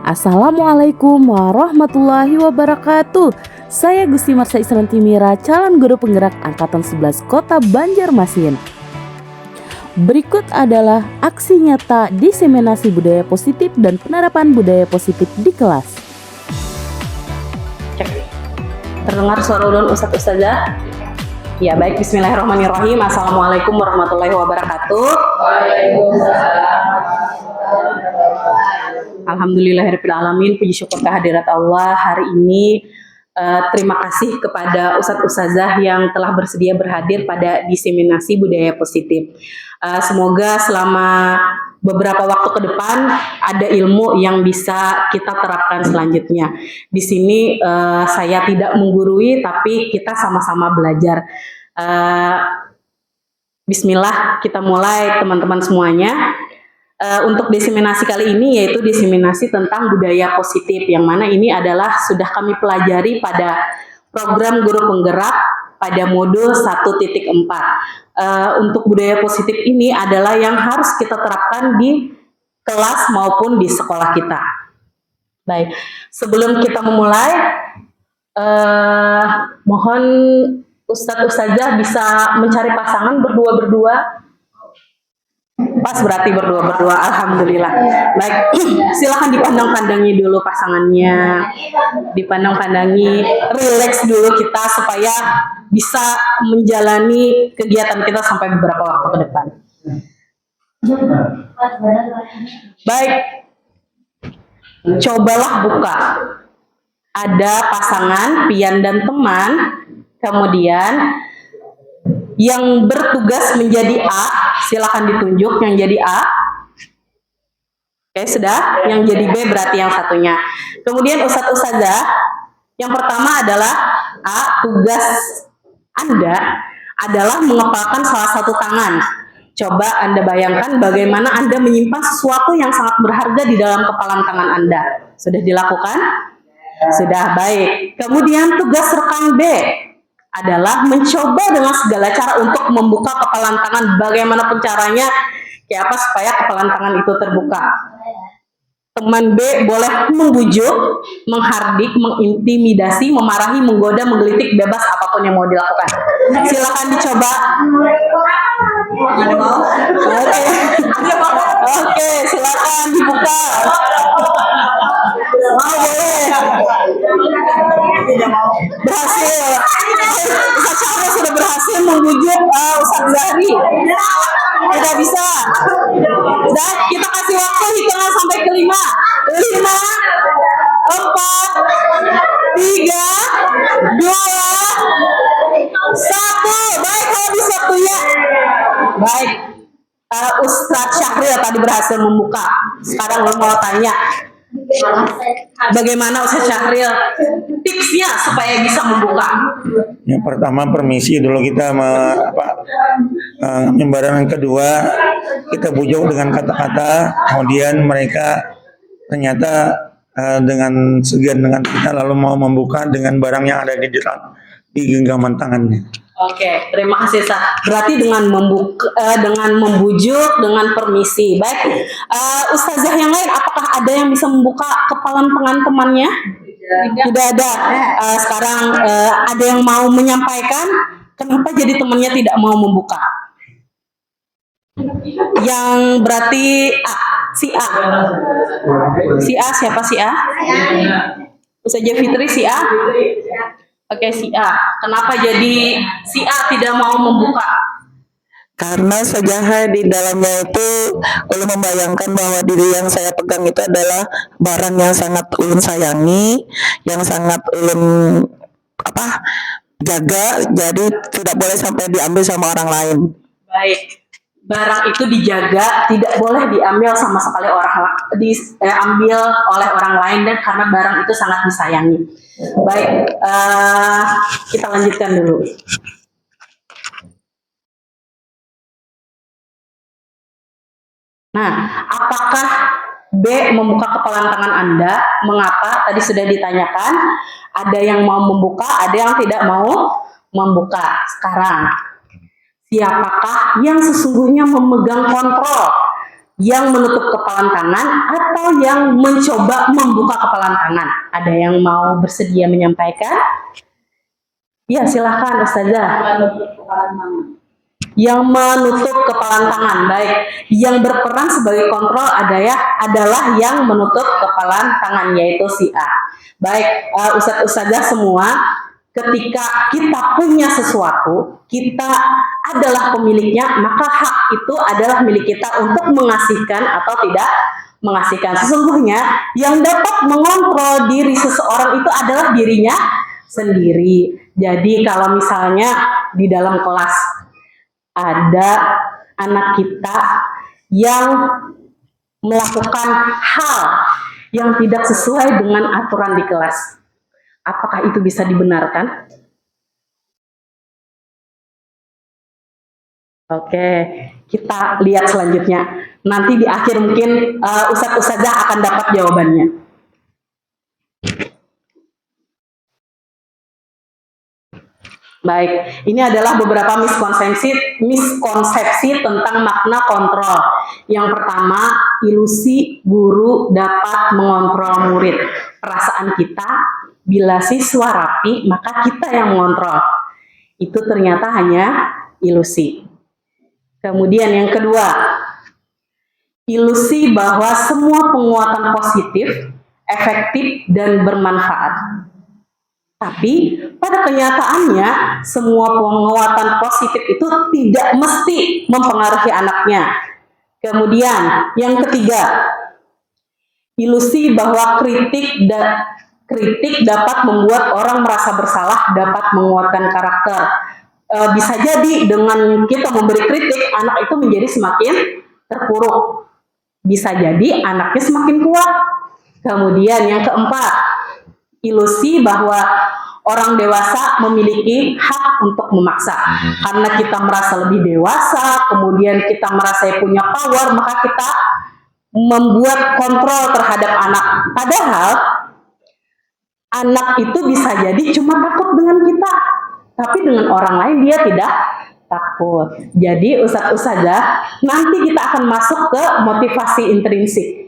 Assalamualaikum warahmatullahi wabarakatuh. Saya Gusti Marsha Isranti Mira, calon guru penggerak Angkatan 11 Kota Banjarmasin. Berikut adalah aksi nyata diseminasi budaya positif dan penerapan budaya positif di kelas. Cek. Terdengar suara ulun Ustadz Ustazah? Ya baik, bismillahirrahmanirrahim. Assalamualaikum warahmatullahi wabarakatuh. Waalaikumsalam. Alhamdulillahirrahmanirrahim. Puji syukur kehadirat Allah. Hari ini terima kasih kepada Ustadz Ustazah yang telah bersedia berhadir pada diseminasi budaya positif. Semoga selama beberapa waktu ke depan ada ilmu yang bisa kita terapkan selanjutnya. Di sini saya tidak menggurui, tapi kita sama-sama belajar. Bismillah, kita mulai teman-teman semuanya. Untuk diseminasi kali ini yaitu diseminasi tentang budaya positif, yang mana ini adalah sudah kami pelajari pada program guru penggerak pada modul 1.4. Untuk budaya positif ini adalah yang harus kita terapkan di kelas maupun di sekolah kita. Baik, sebelum kita memulai, mohon Ustadz Ustazah bisa mencari pasangan berdua-berdua. Pas berarti berdua-berdua, alhamdulillah. Baik, silahkan dipandang-pandangi dulu pasangannya, dipandang-pandangi, relax dulu kita supaya bisa menjalani kegiatan kita sampai beberapa waktu ke depan. Baik, cobalah buka. Ada pasangan Pian dan teman, kemudian yang bertugas menjadi A, silakan ditunjuk yang jadi A. Oke, sudah. Yang jadi B berarti yang satunya. Kemudian Ustadz Ustazah, yang pertama adalah A, tugas Anda adalah mengepalkan salah satu tangan. Coba Anda bayangkan bagaimana Anda menyimpan sesuatu yang sangat berharga di dalam kepalan tangan Anda. Sudah dilakukan? Sudah, baik. Kemudian tugas rekan B adalah mencoba dengan segala cara untuk membuka kepalan tangan, bagaimanapun caranya, kayak apa supaya kepalan tangan itu terbuka. Teman B boleh membujuk, menghardik, mengintimidasi, memarahi, menggoda, menggelitik, bebas apapun yang mau dilakukan. Silakan dicoba. Oke, silakan dibuka. Boleh. Berhasil. Ustaz Syahrir sudah berhasil membujuk Ustaz Zahri. Tidak bisa. Dan kita kasih waktu hitungan sampai ke 5. 5, 4, 3, 2, 1. Baik, habis waktunya. Baik. Ustaz Syahrir tadi berhasil membuka. Sekarang mau tanya, bagaimana Ustaz Syahrir tipsnya supaya bisa membuka? Yang pertama permisi dulu kita yang kedua kita bujuk dengan kata-kata, kemudian mereka ternyata dengan segan dengan kita lalu mau membuka dengan barang yang ada di genggaman tangannya. Oke, terima kasih Ustaz. Berarti dengan membujuk, dengan permisi. Baik, Ustazah yang lain, apakah ada yang bisa membuka kepalan tangan temannya? Tidak ada. Sekarang ada yang mau menyampaikan kenapa jadi temannya tidak mau membuka? Yang berarti A, si A. Si A, siapa si A? Ustazah Fitri, si A? Oke, si A. Kenapa jadi si A tidak mau membuka? Karena sejauh di dalamnya itu ulun membayangkan bahwa diri yang saya pegang itu adalah barang yang sangat ulun sayangi, yang sangat ulun jaga, jadi tidak boleh sampai diambil sama orang lain. Baik, barang itu dijaga, tidak boleh diambil sama sekali diambil oleh orang lain, dan karena barang itu sangat disayangi. Baik, kita lanjutkan dulu. Nah, apakah B membuka kepalan tangan Anda? Mengapa? Tadi sudah ditanyakan. Ada yang mau membuka, ada yang tidak mau membuka. Sekarang, siapakah yang sesungguhnya memegang kontrol yang menutup kepalan tangan atau yang mencoba membuka kepalan tangan? Ada yang mau bersedia menyampaikan? Ya, silahkan Ustazah. Yang menutup kepalan tangan, baik. Yang berperan sebagai kontrol adalah yang menutup kepalan tangan, yaitu si A. Baik, Ustazah semua, ketika kita punya sesuatu, kita adalah pemiliknya, maka hak itu adalah milik kita untuk mengasihkan atau tidak mengasihkan. Sesungguhnya yang dapat mengontrol diri seseorang itu adalah dirinya sendiri. Jadi kalau misalnya di dalam kelas ada anak kita yang melakukan hal yang tidak sesuai dengan aturan di kelas, apakah itu bisa dibenarkan? Oke, kita lihat selanjutnya. Nanti di akhir mungkin Ustazah akan dapat jawabannya. Baik, ini adalah beberapa miskonsepsi tentang makna kontrol. Yang pertama, ilusi guru dapat mengontrol murid. Perasaan kita, bila siswa rapi, maka kita yang mengontrol. Itu ternyata hanya ilusi. Kemudian yang kedua, ilusi bahwa semua penguatan positif, efektif, dan bermanfaat. Tapi pada kenyataannya semua penguatan positif itu tidak mesti mempengaruhi anaknya. Kemudian yang ketiga, ilusi bahwa kritik dapat membuat orang merasa bersalah, dapat menguatkan karakter. Bisa jadi dengan kita memberi kritik, anak itu menjadi semakin terpuruk. Bisa jadi anaknya semakin kuat. Kemudian yang keempat, ilusi bahwa orang dewasa memiliki hak untuk memaksa. Karena kita merasa lebih dewasa, kemudian kita merasa punya power, maka kita membuat kontrol terhadap anak. Padahal anak itu bisa jadi cuma takut dengan kita, tapi dengan orang lain dia tidak takut. Jadi Ustazah, nanti kita akan masuk ke motivasi intrinsik.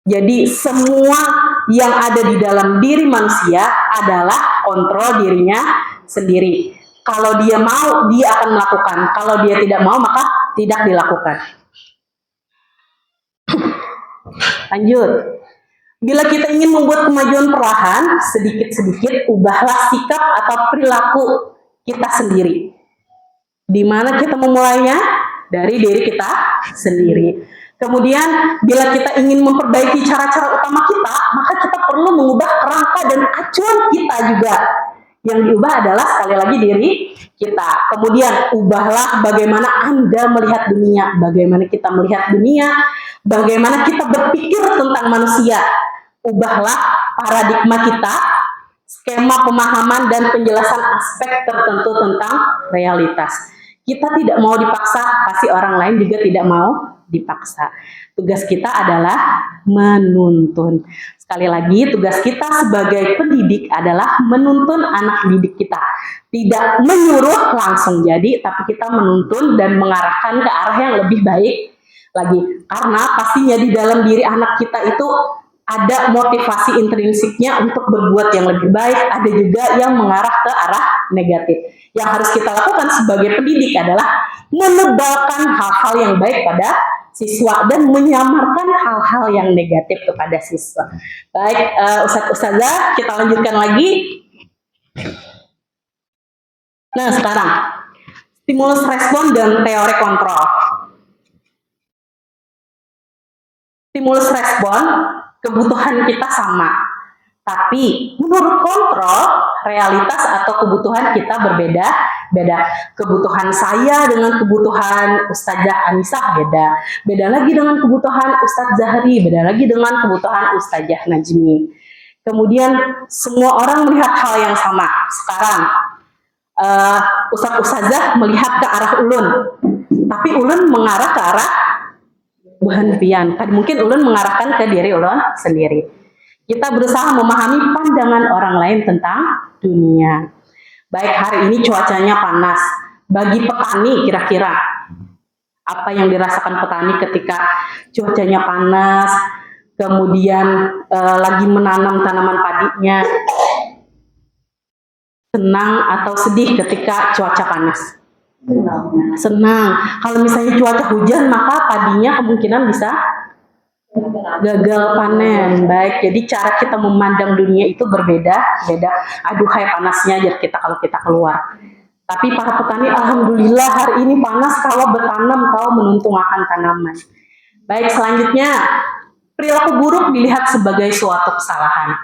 Jadi semua yang ada di dalam diri manusia adalah kontrol dirinya sendiri. Kalau dia mau, dia akan melakukan. Kalau dia tidak mau, maka tidak dilakukan. Lanjut. Bila kita ingin membuat kemajuan perlahan, sedikit-sedikit ubahlah sikap atau perilaku kita sendiri. Di mana kita memulainya? Dari diri kita sendiri. Kemudian, bila kita ingin memperbaiki cara-cara utama kita, maka kita perlu mengubah kerangka dan acuan kita juga. Yang diubah adalah sekali lagi diri kita. Kemudian, ubahlah bagaimana Anda melihat dunia, bagaimana kita melihat dunia, bagaimana kita berpikir tentang manusia. Ubahlah paradigma kita, skema pemahaman dan penjelasan aspek tertentu tentang realitas. Kita tidak mau dipaksa, pasti orang lain juga tidak mau dipaksa. Tugas kita adalah menuntun. Sekali lagi, tugas kita sebagai pendidik adalah menuntun anak didik kita. Tidak menyuruh langsung jadi, tapi kita menuntun dan mengarahkan ke arah yang lebih baik lagi. Karena pastinya di dalam diri anak kita itu ada motivasi intrinsiknya untuk berbuat yang lebih baik, ada juga yang mengarah ke arah negatif. Yang harus kita lakukan sebagai pendidik adalah menebalkan hal-hal yang baik pada siswa dan menyamarkan hal-hal yang negatif kepada siswa. Baik, Ustazah, kita lanjutkan lagi. Nah, sekarang stimulus respon dan teori kontrol. Stimulus respon, kebutuhan kita sama. Tapi menurut kontrol, realitas atau kebutuhan kita berbeda-beda. Kebutuhan saya dengan kebutuhan Ustazah Anissa beda. Beda lagi dengan kebutuhan Ustadz Zahri, beda lagi dengan kebutuhan Ustazah Najmi. Kemudian semua orang melihat hal yang sama. Sekarang Ustazah melihat ke arah ulun, tapi ulun mengarah ke arah Bu Hanfian. Mungkin ulun mengarahkan ke diri ulun sendiri. Kita berusaha memahami pandangan orang lain tentang dunia. Baik, hari ini cuacanya panas. Bagi petani kira-kira Apa yang dirasakan petani ketika cuacanya panas, kemudian lagi menanam tanaman padinya. Senang atau sedih ketika cuaca panas? Senang. Kalau misalnya cuaca hujan, maka padinya kemungkinan bisa gagal panen. Baik, jadi cara kita memandang dunia itu berbeda-beda. Aduhai panasnya aja kita kalau kita keluar. Tapi para petani, alhamdulillah hari ini panas, kalau bertanam, kalau menuntung akan tanaman. Baik, selanjutnya perilaku buruk dilihat sebagai suatu kesalahan.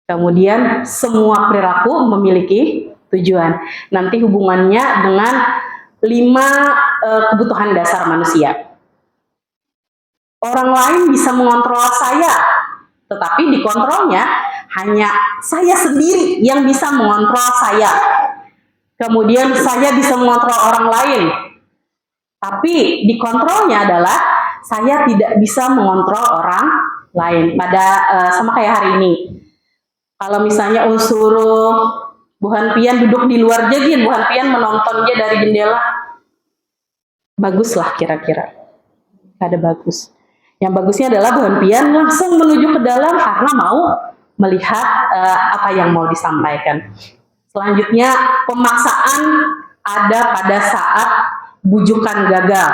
Kemudian semua perilaku memiliki tujuan. Nanti hubungannya dengan 5 kebutuhan dasar manusia. Orang lain bisa mengontrol saya, tetapi dikontrolnya hanya saya sendiri yang bisa mengontrol saya. Kemudian saya bisa mengontrol orang lain, tapi dikontrolnya adalah saya tidak bisa mengontrol orang lain. Sama kayak hari ini. Kalau misalnya suruh Bu Hanpian duduk di luar jagin, Bu Hanpian menontonnya dari jendela, bagus lah kira-kira. Ada bagus. Yang bagusnya adalah Bu Hanpian langsung menuju ke dalam karena mau melihat apa yang mau disampaikan. Selanjutnya, pemaksaan ada pada saat bujukan gagal.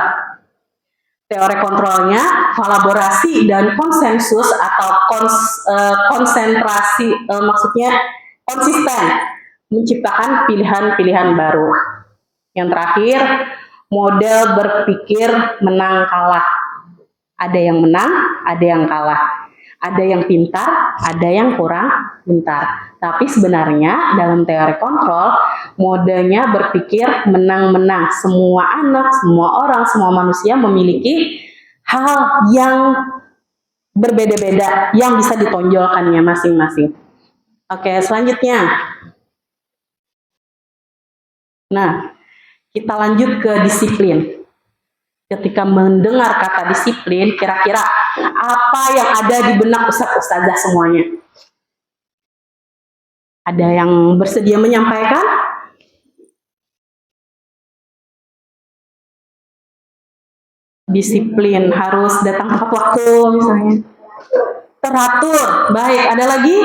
Teori kontrolnya, kolaborasi dan konsensus atau konsentrasi, maksudnya konsisten, menciptakan pilihan-pilihan baru. Yang terakhir, model berpikir menang kalah. Ada yang menang, ada yang kalah. Ada yang pintar, ada yang kurang pintar. Tapi sebenarnya dalam teori kontrol, modenya berpikir menang-menang. Semua anak, semua orang, semua manusia memiliki hal yang berbeda-beda yang bisa ditonjolkannya masing-masing. Oke, selanjutnya. Nah, kita lanjut ke disiplin. Ketika mendengar kata disiplin, kira-kira apa yang ada di benak ustaz-ustazah semuanya? Ada yang bersedia menyampaikan? Disiplin, harus datang tepat waktu misalnya. Teratur, baik. Ada lagi?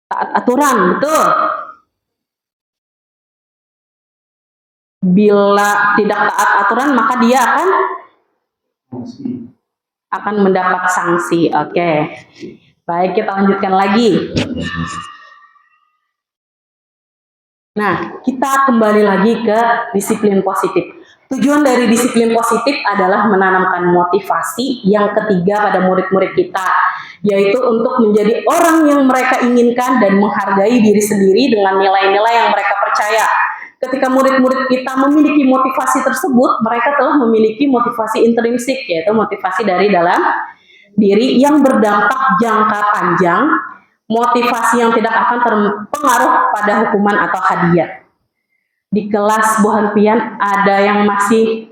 Taat aturan, betul. Bila tidak taat aturan, maka dia akan mendapat sanksi. Oke. Baik, kita lanjutkan lagi. Nah, kita kembali lagi ke disiplin positif. Tujuan dari disiplin positif adalah menanamkan motivasi yang ketiga pada murid-murid kita, yaitu untuk menjadi orang yang mereka inginkan dan menghargai diri sendiri dengan nilai-nilai yang mereka percaya. Ketika murid-murid kita memiliki motivasi tersebut, mereka telah memiliki motivasi intrinsik, yaitu motivasi dari dalam diri yang berdampak jangka panjang, motivasi yang tidak akan terpengaruh pada hukuman atau hadiah. Di kelas Bu Hanpian ada yang masih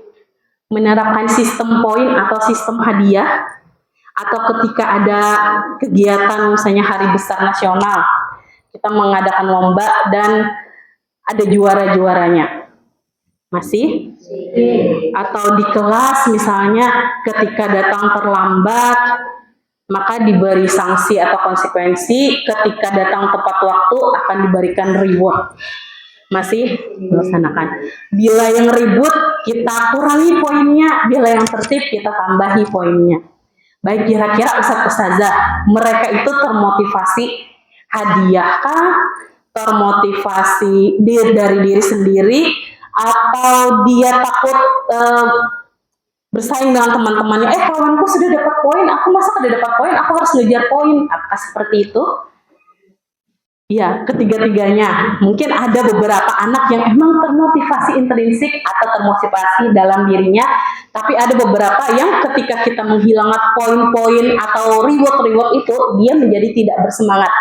menerapkan sistem poin atau sistem hadiah, atau ketika ada kegiatan misalnya Hari Besar Nasional, kita mengadakan lomba dan ada juara-juaranya. Masih? Atau di kelas misalnya ketika datang terlambat, maka diberi sanksi atau konsekuensi. Ketika datang tepat waktu akan diberikan reward. Masih dilaksanakan. Bila yang ribut kita kurangi poinnya, bila yang tertib kita tambahi poinnya. Baik, kira-kira ustaz-ustazah mereka itu termotivasi hadiahkah, termotivasi dari diri sendiri, atau dia takut bersaing dengan teman-temannya? Kawanku sudah dapat poin, aku masa tidak dapat poin, aku harus ngejar poin. Apakah seperti itu? Ya, ketiga-tiganya. Mungkin ada beberapa anak yang emang termotivasi intrinsik atau termotivasi dalam dirinya, tapi ada beberapa yang ketika kita menghilangkan poin-poin atau reward-reward itu, dia menjadi tidak bersemangat.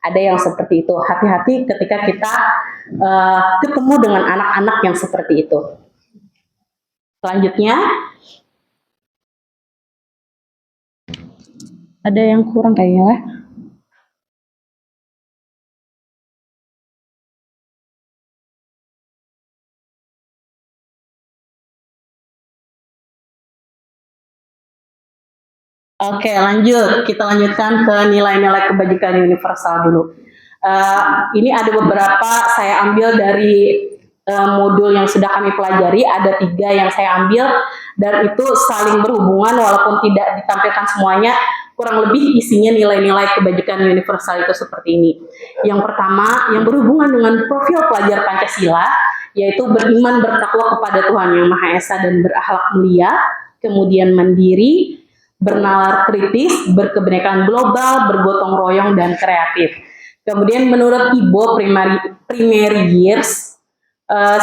Ada yang seperti itu. Hati-hati ketika kita ketemu dengan anak-anak yang seperti itu. Selanjutnya, ada yang kurang kayaknya. Oke, lanjut. Kita lanjutkan ke nilai-nilai kebajikan universal dulu. Ini ada beberapa saya ambil dari modul yang sudah kami pelajari. Ada 3 yang saya ambil dan itu saling berhubungan walaupun tidak ditampilkan semuanya. Kurang lebih isinya nilai-nilai kebajikan universal itu seperti ini. Yang pertama, yang berhubungan dengan profil pelajar Pancasila, yaitu beriman bertakwa kepada Tuhan Yang Maha Esa dan berakhlak mulia, kemudian mandiri, bernalar kritis, berkebinekaan global, bergotong royong, dan kreatif. Kemudian menurut IBO primary years,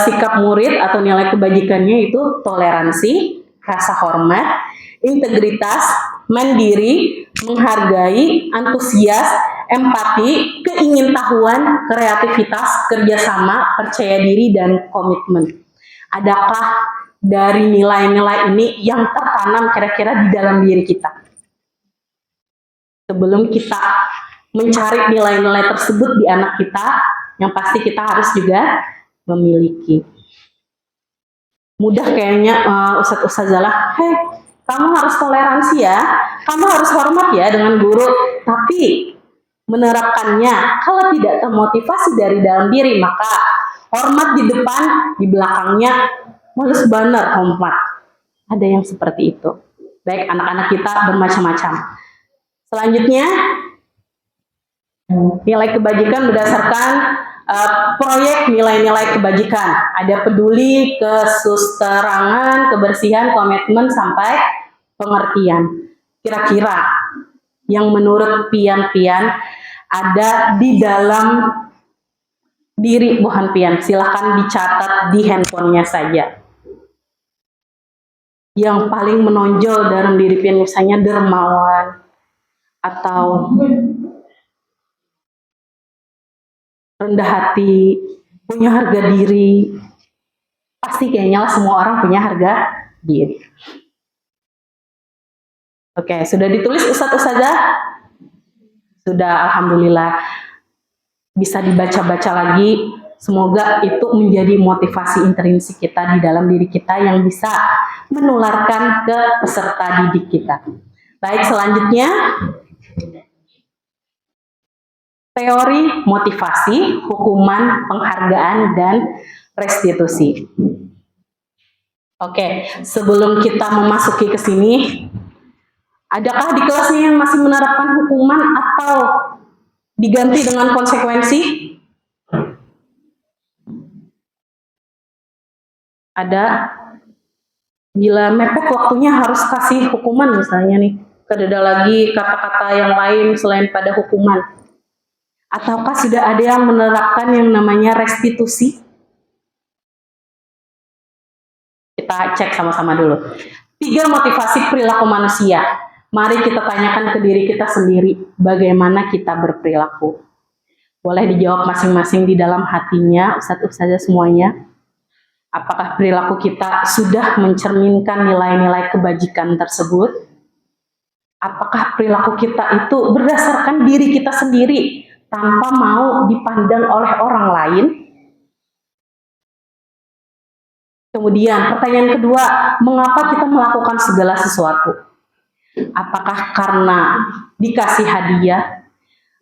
sikap murid atau nilai kebajikannya itu toleransi, rasa hormat, integritas, mandiri, menghargai, antusias, empati, keingintahuan, kreativitas, kerjasama, percaya diri, dan komitmen. Adakah dari nilai-nilai ini yang tertanam kira-kira di dalam diri kita? Sebelum kita mencari nilai-nilai tersebut di anak kita, yang pasti kita harus juga memiliki. Mudah kayaknya Ustazah lah, kamu harus toleransi ya, kamu harus hormat ya dengan guru, tapi menerapkannya kalau tidak termotivasi dari dalam diri, maka hormat di depan, di belakangnya males banget hormat. Ada yang seperti itu. Baik, anak-anak kita bermacam-macam. Selanjutnya, nilai kebajikan berdasarkan proyek nilai-nilai kebajikan. Ada peduli, kesusterangan, kebersihan, komitmen, sampai pengertian. Kira-kira yang menurut pian-pian ada di dalam diri Bu Hanpian, silahkan dicatat di handphonenya saja. Yang paling menonjol dalam diri pian, misalnya dermawan atau rendah hati, punya harga diri. Pasti kayaknya lah semua orang punya harga diri. Oke, sudah ditulis Ustazah? Sudah, alhamdulillah. Bisa dibaca-baca lagi. Semoga itu menjadi motivasi intrinsik kita di dalam diri kita yang bisa menularkan ke peserta didik kita. Baik, selanjutnya teori motivasi, hukuman, penghargaan, dan restitusi. Oke, sebelum kita memasuki ke sini, adakah di kelasnya yang masih menerapkan hukuman atau diganti dengan konsekuensi? Ada. Bila mepet waktunya harus kasih hukuman misalnya nih, ada lagi kata-kata yang lain selain pada hukuman. Ataukah sudah ada yang menerapkan yang namanya restitusi? Kita cek sama-sama dulu. 3 motivasi perilaku manusia. Mari kita tanyakan ke diri kita sendiri, bagaimana kita berperilaku. Boleh dijawab masing-masing di dalam hatinya, Ustazah semuanya. Apakah perilaku kita sudah mencerminkan nilai-nilai kebajikan tersebut? Apakah perilaku kita itu berdasarkan diri kita sendiri, tanpa mau dipandang oleh orang lain? Kemudian pertanyaan kedua, mengapa kita melakukan segala sesuatu? Apakah karena dikasih hadiah?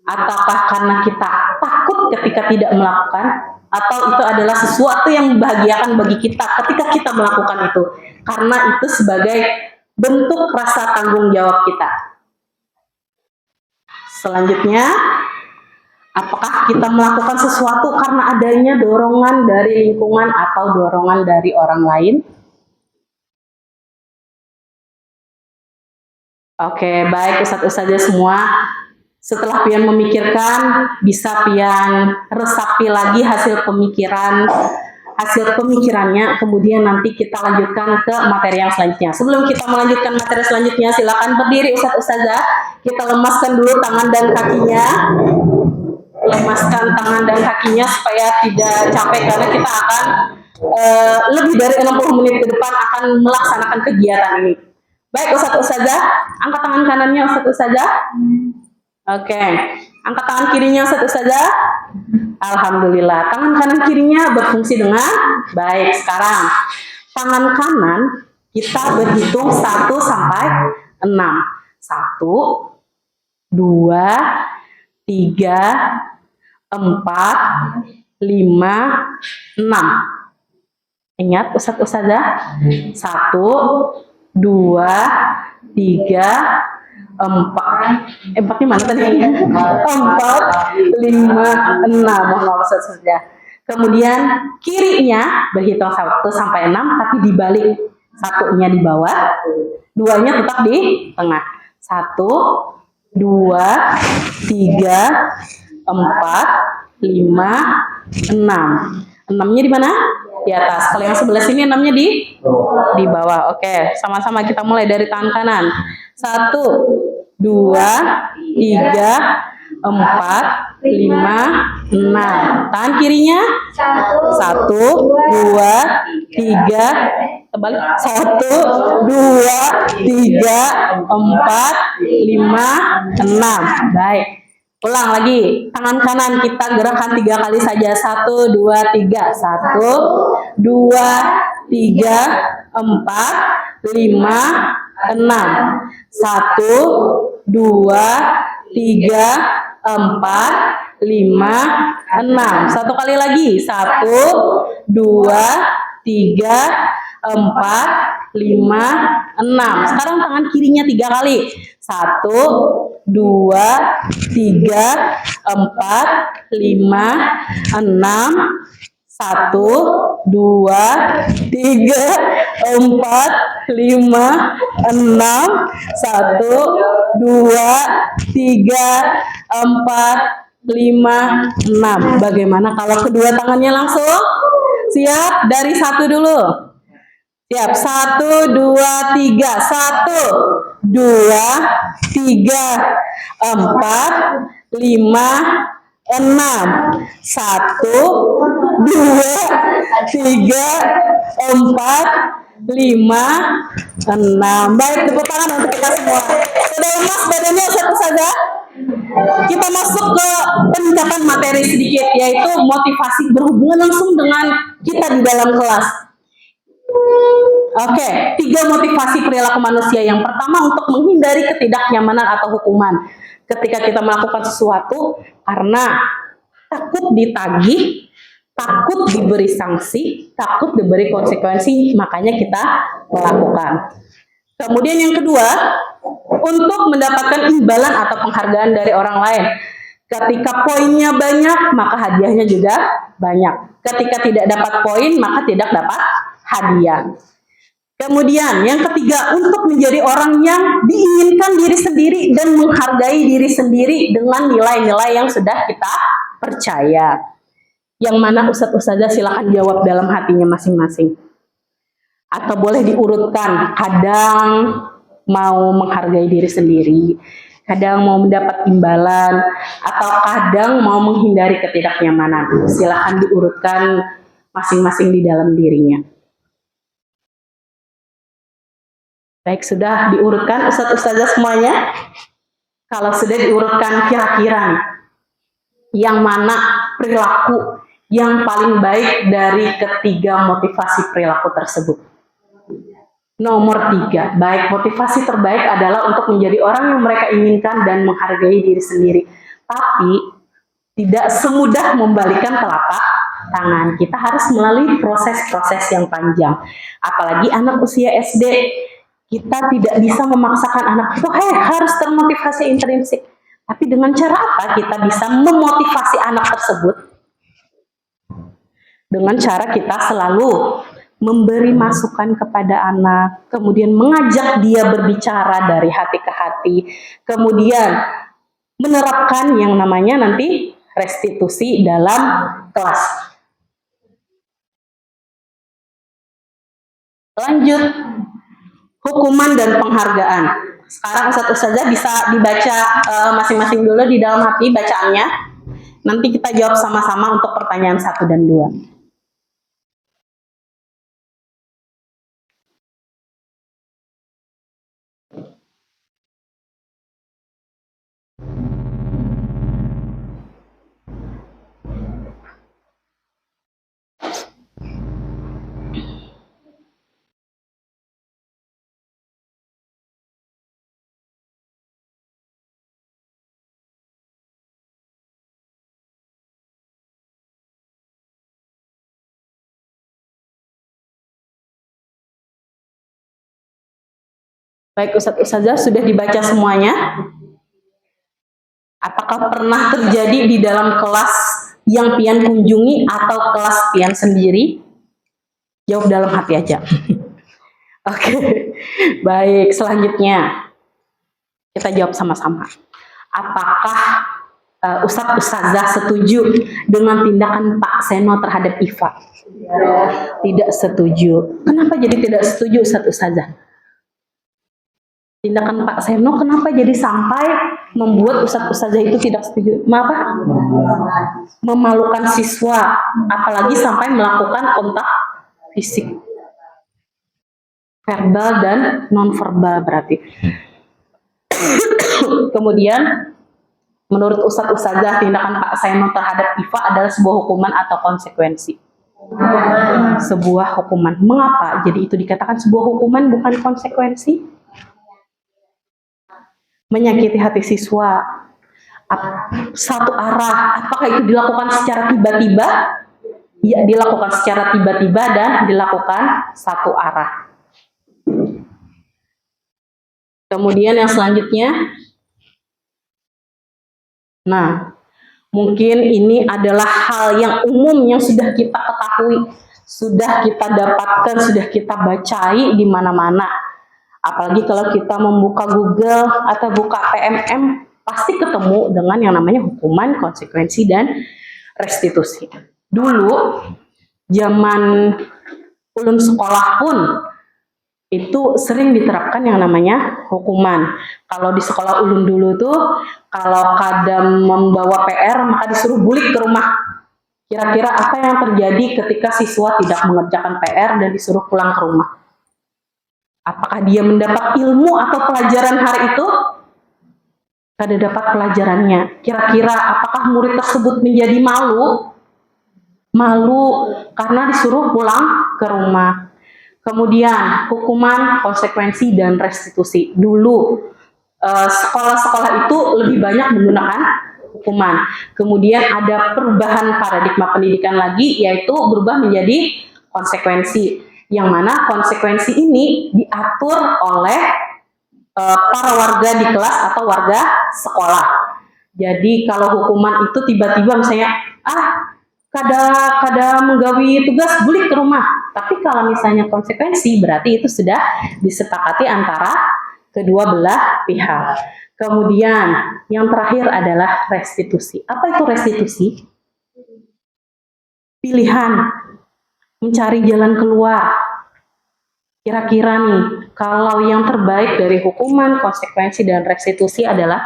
Ataukah karena kita takut ketika tidak melakukan? Atau itu adalah sesuatu yang membahagiakan bagi kita ketika kita melakukan itu? Karena itu sebagai bentuk rasa tanggung jawab kita. Selanjutnya, apakah kita melakukan sesuatu karena adanya dorongan dari lingkungan atau dorongan dari orang lain? Oke, baik Ustazah semua. Setelah pian memikirkan, bisa pian resapi lagi hasil pemikirannya, kemudian nanti kita lanjutkan ke materi yang selanjutnya. Sebelum kita melanjutkan materi selanjutnya, silakan berdiri Ustazah. Kita lemaskan dulu tangan dan kakinya. Lemaskan tangan dan kakinya supaya tidak capek, karena kita akan lebih dari 60 menit ke depan akan melaksanakan kegiatan ini. Baik Ustazah, angkat tangan kanannya Ustazah. Oke, angkat tangan kirinya Ustazah. Alhamdulillah, tangan kanan kirinya berfungsi dengan baik. Sekarang, tangan kanan kita berhitung 1 sampai 6. 1, 2, 3, 4, 5, 6. Ingat Ustazah? 1, 2, 3, 4. Empatnya mana tadi? 4, 5, 6. Mohon maaf Ustazah. Kemudian kirinya berhitung 1 sampai 6, tapi dibalik. 1-nya di bawah, 2-nya tetap di tengah. 1, 2, 3, 4, 5, 6. 6-nya di mana? Di atas. Kalau yang sebelah sini 6-nya di bawah. Oke, sama-sama kita mulai dari tangan kanan. 1, 2, 3, 4, 5, 6. Tangan kirinya 1, 2, 3, terbalik. 1, 2, 3, 4, 5, 6. Baik. Ulang lagi. Tangan kanan kita gerakan 3 kali saja. 1, 2, 3. 1, 2, 3, 4, 5, 6. 1, 2, 3, 4, 5, 6. Satu kali lagi. 1, 2, 3, 4, 5, 6. Sekarang tangan kirinya 3 kali. 1, 2, 3, 4, 5, 6. 1, 2, 3, 4, 5, 6. 1, 2, 3, 4, 5, 6. Bagaimana kalau kedua tangannya langsung? Siap? Dari 1 dulu. Siap, 1, 2, 3. 1, 2, 3, 4, 5, 6. 1, 2, 3, 4, 5, 6. Baik, tepuk tangan untuk kita semua. Sudah lemas badannya Ustazah? Kita masuk ke peningkatan materi sedikit, yaitu motivasi berhubungan langsung dengan kita di dalam kelas. Oke, 3 motivasi perilaku manusia. Yang pertama, untuk menghindari ketidaknyamanan atau hukuman. Ketika kita melakukan sesuatu karena takut ditagih, takut diberi sanksi, takut diberi konsekuensi, makanya kita melakukan. Kemudian yang kedua, untuk mendapatkan imbalan atau penghargaan dari orang lain. Ketika poinnya banyak, maka hadiahnya juga banyak. Ketika tidak dapat poin, maka tidak dapat hadiah. Kemudian yang ketiga, untuk menjadi orang yang diinginkan diri sendiri dan menghargai diri sendiri dengan nilai-nilai yang sudah kita percaya. Yang mana Ustazah silakan jawab dalam hatinya masing-masing. Atau boleh diurutkan, kadang mau menghargai diri sendiri, kadang mau mendapat imbalan, atau kadang mau menghindari ketidaknyamanan. Silakan diurutkan masing-masing di dalam dirinya. Baik, sudah diurutkan Ustazah semuanya? Kalau sudah diurutkan, kira-kira yang mana perilaku yang paling baik dari ketiga motivasi perilaku tersebut? Nomor 3, baik, motivasi terbaik adalah untuk menjadi orang yang mereka inginkan dan menghargai diri sendiri. Tapi tidak semudah membalikan telapak tangan. Kita harus melalui proses-proses yang panjang. Apalagi anak usia SD. Kita tidak bisa memaksakan anak itu harus termotivasi intrinsik. Tapi dengan cara apa kita bisa memotivasi anak tersebut? Dengan cara kita selalu memberi masukan kepada anak, kemudian mengajak dia berbicara dari hati ke hati, kemudian menerapkan yang namanya nanti restitusi dalam kelas. Lanjut. Hukuman dan penghargaan. Sekarang Ustazah bisa dibaca masing-masing dulu di dalam hati bacaannya. Nanti kita jawab sama-sama untuk pertanyaan 1 dan 2. Baik, Ustadz Ustazah, sudah dibaca semuanya? Apakah pernah terjadi di dalam kelas yang pian kunjungi atau kelas pian sendiri? Jawab dalam hati aja. Oke, baik. Selanjutnya kita jawab sama-sama. Apakah Ustadz Ustazah setuju dengan tindakan Pak Seno terhadap Iva? Tidak setuju. Kenapa jadi tidak setuju, Ustadz Ustazah? Tindakan Pak Seno kenapa jadi sampai membuat Ustadz Ustazah itu tidak setuju? Apa? Memalukan siswa, apalagi sampai melakukan kontak fisik, verbal dan non-verbal berarti. Kemudian, menurut Ustadz Ustazah, tindakan Pak Seno terhadap Iva adalah sebuah hukuman atau konsekuensi? Sebuah hukuman. Mengapa jadi itu dikatakan sebuah hukuman bukan konsekuensi? Menyakiti hati siswa, satu arah. Apakah itu dilakukan secara tiba-tiba? Ya, dilakukan secara tiba-tiba dan dilakukan satu arah. Kemudian yang selanjutnya, nah, mungkin ini adalah hal yang umum yang sudah kita ketahui, sudah kita dapatkan, sudah kita bacai di mana-mana. Apalagi kalau kita membuka Google atau buka PMM, pasti ketemu dengan yang namanya hukuman, konsekuensi, dan restitusi. Dulu, zaman ulun sekolah pun, itu sering diterapkan yang namanya hukuman. Kalau di sekolah ulun dulu tuh, kalau kadang membawa PR, maka disuruh bulik ke rumah. Kira-kira apa yang terjadi ketika siswa tidak mengerjakan PR dan disuruh pulang ke rumah? Apakah dia mendapat ilmu atau pelajaran hari itu? Kada dapat pelajarannya. Kira-kira apakah murid tersebut menjadi malu? Malu karena disuruh pulang ke rumah. Kemudian hukuman, konsekuensi, dan restitusi. Dulu sekolah-sekolah itu lebih banyak menggunakan hukuman. Kemudian ada perubahan paradigma pendidikan lagi, yaitu berubah menjadi konsekuensi. Yang mana konsekuensi ini diatur oleh para warga di kelas atau warga sekolah. Jadi kalau hukuman itu tiba-tiba misalnya, kada menggawi tugas bulik ke rumah. Tapi kalau misalnya konsekuensi, berarti itu sudah disepakati antara kedua belah pihak. Kemudian yang terakhir adalah restitusi. Apa itu restitusi? Pilihan, mencari jalan keluar. Kira-kira nih, kalau yang terbaik dari hukuman, konsekuensi, dan restitusi adalah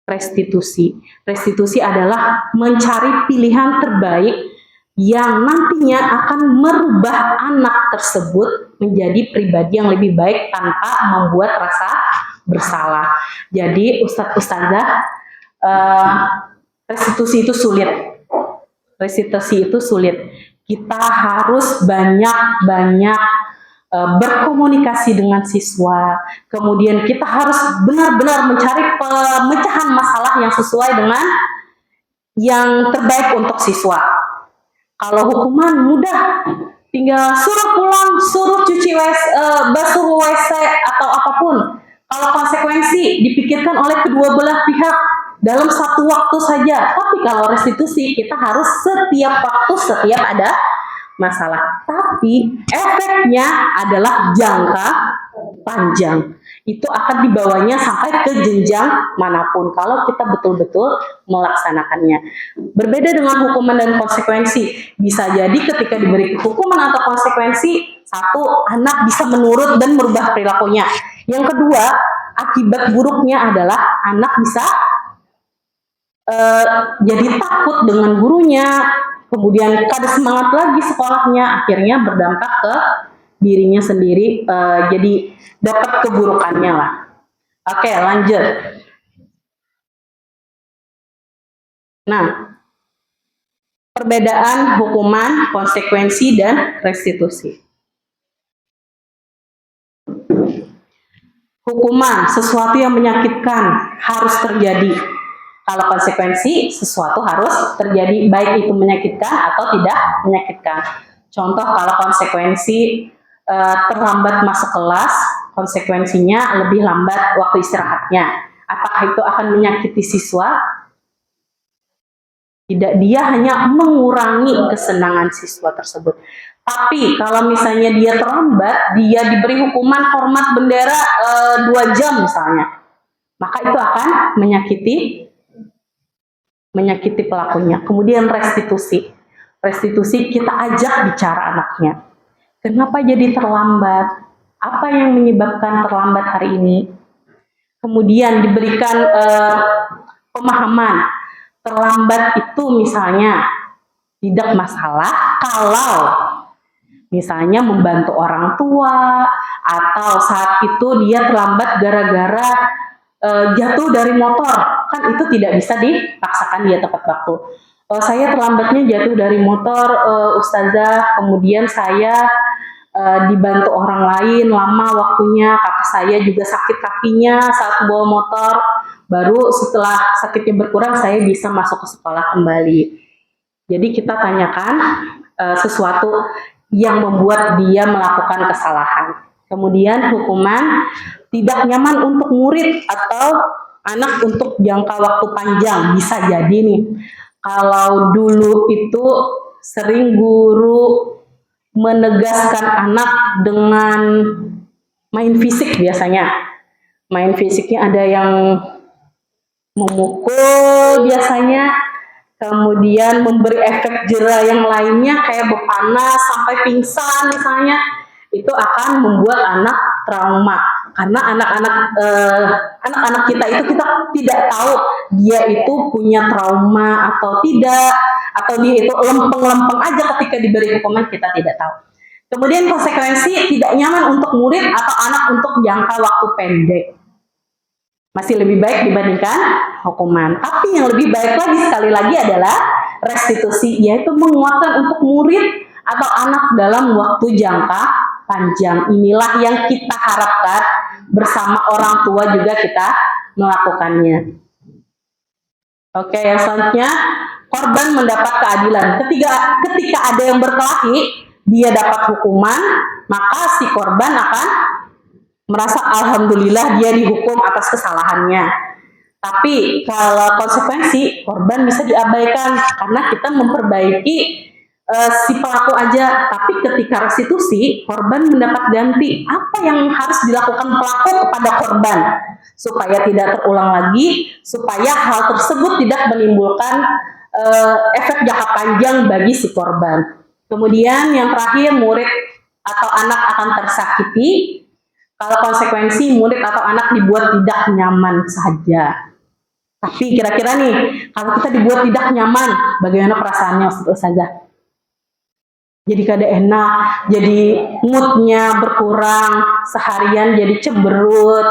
restitusi. Restitusi adalah mencari pilihan terbaik yang nantinya akan merubah anak tersebut menjadi pribadi yang lebih baik tanpa membuat rasa bersalah. Jadi Ustadz Ustazah, restitusi itu sulit. Restitusi itu sulit. Kita harus banyak-banyak berkomunikasi dengan siswa. Kemudian kita harus benar-benar mencari pemecahan masalah yang sesuai dengan yang terbaik untuk siswa. Kalau hukuman mudah, tinggal suruh pulang, suruh cuci basuh WC atau apapun. Kalau konsekuensi dipikirkan oleh kedua belah pihak dalam satu waktu saja. Tapi kalau restitusi kita harus setiap waktu, setiap ada masalah. Tapi efeknya adalah jangka panjang. Itu akan dibawanya sampai ke jenjang manapun kalau kita betul-betul melaksanakannya. Berbeda dengan hukuman dan konsekuensi. Bisa jadi ketika diberi hukuman atau konsekuensi, satu, anak bisa menurut dan merubah perilakunya. Yang kedua, akibat buruknya adalah anak bisa jadi takut dengan gurunya, kemudian kada semangat lagi sekolahnya, akhirnya berdampak ke dirinya sendiri, jadi dapat keburukannya lah. Oke, lanjut. Nah, perbedaan hukuman, konsekuensi, dan restitusi. Hukuman, sesuatu yang menyakitkan harus terjadi. Kalau konsekuensi, sesuatu harus terjadi, baik itu menyakitkan atau tidak menyakitkan. Contoh, kalau konsekuensi terlambat masuk kelas, konsekuensinya lebih lambat waktu istirahatnya. Apakah itu akan menyakiti siswa? Tidak, dia hanya mengurangi kesenangan siswa tersebut. Tapi kalau misalnya dia terlambat, dia diberi hukuman hormat bendera 2 jam misalnya, maka itu akan menyakiti pelakunya. Kemudian restitusi. Restitusi, kita ajak bicara anaknya. Kenapa jadi terlambat? Apa yang menyebabkan terlambat hari ini? Kemudian diberikan pemahaman. Terlambat itu misalnya tidak masalah kalau misalnya membantu orang tua, atau saat itu dia terlambat gara-gara jatuh dari motor, kan itu tidak bisa dipaksakan dia tepat waktu. Saya terlambatnya jatuh dari motor, Ustazah, kemudian saya dibantu orang lain, lama waktunya, kakak saya juga sakit kakinya saat bawa motor, baru setelah sakitnya berkurang saya bisa masuk ke sekolah kembali. Jadi kita tanyakan sesuatu yang membuat dia melakukan kesalahan. Kemudian hukuman tidak nyaman untuk murid atau anak untuk jangka waktu panjang. Bisa jadi nih, kalau dulu itu sering guru menegaskan anak dengan main fisik biasanya. Main fisiknya ada yang memukul biasanya, kemudian memberi efek jera yang lainnya kayak berpanas sampai pingsan misalnya. Itu akan membuat anak trauma, karena anak-anak kita itu kita tidak tahu dia itu punya trauma atau tidak, atau dia itu lempeng-lempeng aja ketika diberi hukuman, kita tidak tahu. Kemudian konsekuensi tidak nyaman untuk murid atau anak untuk jangka waktu pendek. Masih lebih baik dibandingkan hukuman. Tapi yang lebih baik lagi sekali lagi adalah restitusi, yaitu menguatkan untuk murid atau anak dalam waktu jangka panjang. Inilah yang kita harapkan bersama orang tua juga kita melakukannya. Oke, yang selanjutnya, korban mendapat keadilan. Ketika ada yang berkelahi, dia dapat hukuman, maka si korban akan merasa alhamdulillah dia dihukum atas kesalahannya. Tapi kalau konsekuensi, korban bisa diabaikan karena kita memperbaiki si pelaku aja. Tapi ketika restitusi, korban mendapat ganti. Apa yang harus dilakukan pelaku kepada korban supaya tidak terulang lagi, supaya hal tersebut tidak menimbulkan efek jangka panjang bagi si korban. Kemudian yang terakhir, murid atau anak akan tersakiti kalau konsekuensi murid atau anak dibuat tidak nyaman saja. Tapi kira-kira nih, kalau kita dibuat tidak nyaman, bagaimana perasaannya Ustazah? Jadi kada enak, jadi moodnya berkurang, seharian jadi cemberut.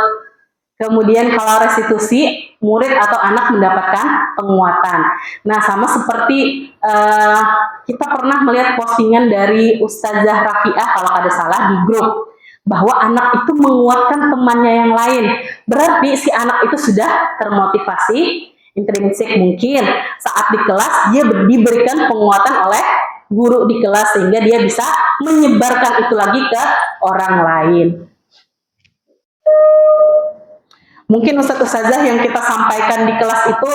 Kemudian kalau restitusi, murid atau anak mendapatkan penguatan. Nah, sama seperti kita pernah melihat postingan dari Ustazah Rafiah kalau ada salah di grup, bahwa anak itu menguatkan temannya yang lain. Berarti si anak itu sudah termotivasi, intrinsik mungkin. Saat di kelas, dia diberikan penguatan oleh guru di kelas, sehingga dia bisa menyebarkan itu lagi ke orang lain. Mungkin Ustazah yang kita sampaikan di kelas itu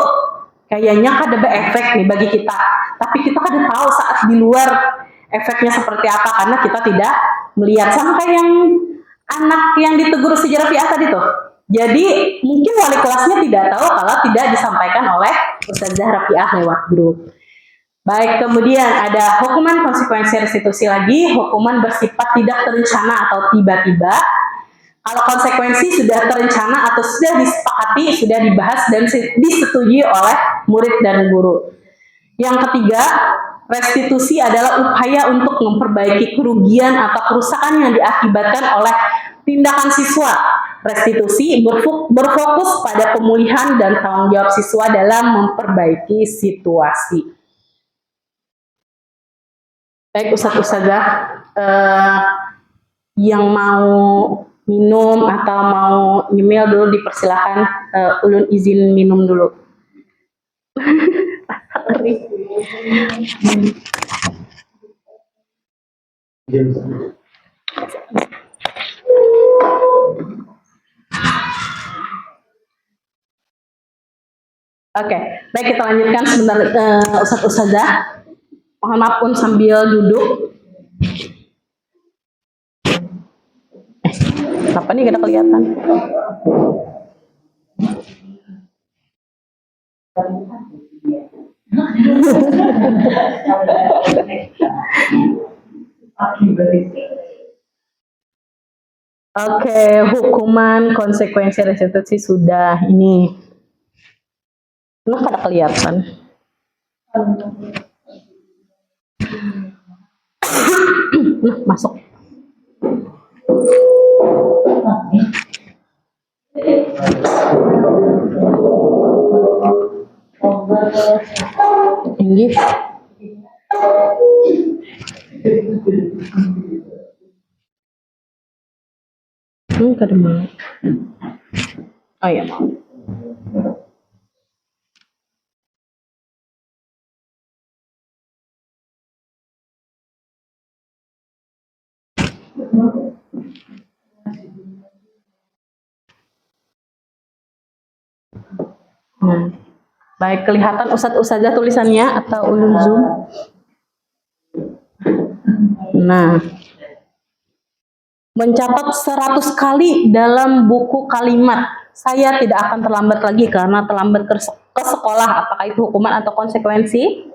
kayaknya kada berefek nih bagi kita. Tapi kita kada tahu saat di luar efeknya seperti apa, karena kita tidak melihat. Sama kayak yang anak yang ditegur sejarah Rafiah tadi tuh. Jadi mungkin wali kelasnya tidak tahu kalau tidak disampaikan oleh Ustazah Rafiah lewat grup. Baik, kemudian ada hukuman konsekuensi restitusi lagi, hukuman bersifat tidak terencana atau tiba-tiba. Kalau konsekuensi sudah terencana atau sudah disepakati, sudah dibahas dan disetujui oleh murid dan guru. Yang ketiga, restitusi adalah upaya untuk memperbaiki kerugian atau kerusakan yang diakibatkan oleh tindakan siswa. Restitusi berfokus pada pemulihan dan tanggung jawab siswa dalam memperbaiki situasi. Baik, Ustazah, yang mau minum atau mau nyemil dulu dipersilakan. Ulun izin minum dulu. Oke, baik kita lanjutkan sebentar, Ustadz Ustazah. Mohon maaf pun sambil duduk. Kenapa nih gak ada kelihatan? Oke, hukuman konsekuensi restitusi sudah ini. Kenapa ada kelihatan? Nah, masuk. Tinggi. Kada mau. Oh iya mau. Baik, kelihatan Ustadz Ustazah tulisannya atau ulun zoom? Nah, mencatat 100 kali dalam buku kalimat, saya tidak akan terlambat lagi karena terlambat ke sekolah. Apakah itu hukuman atau konsekuensi?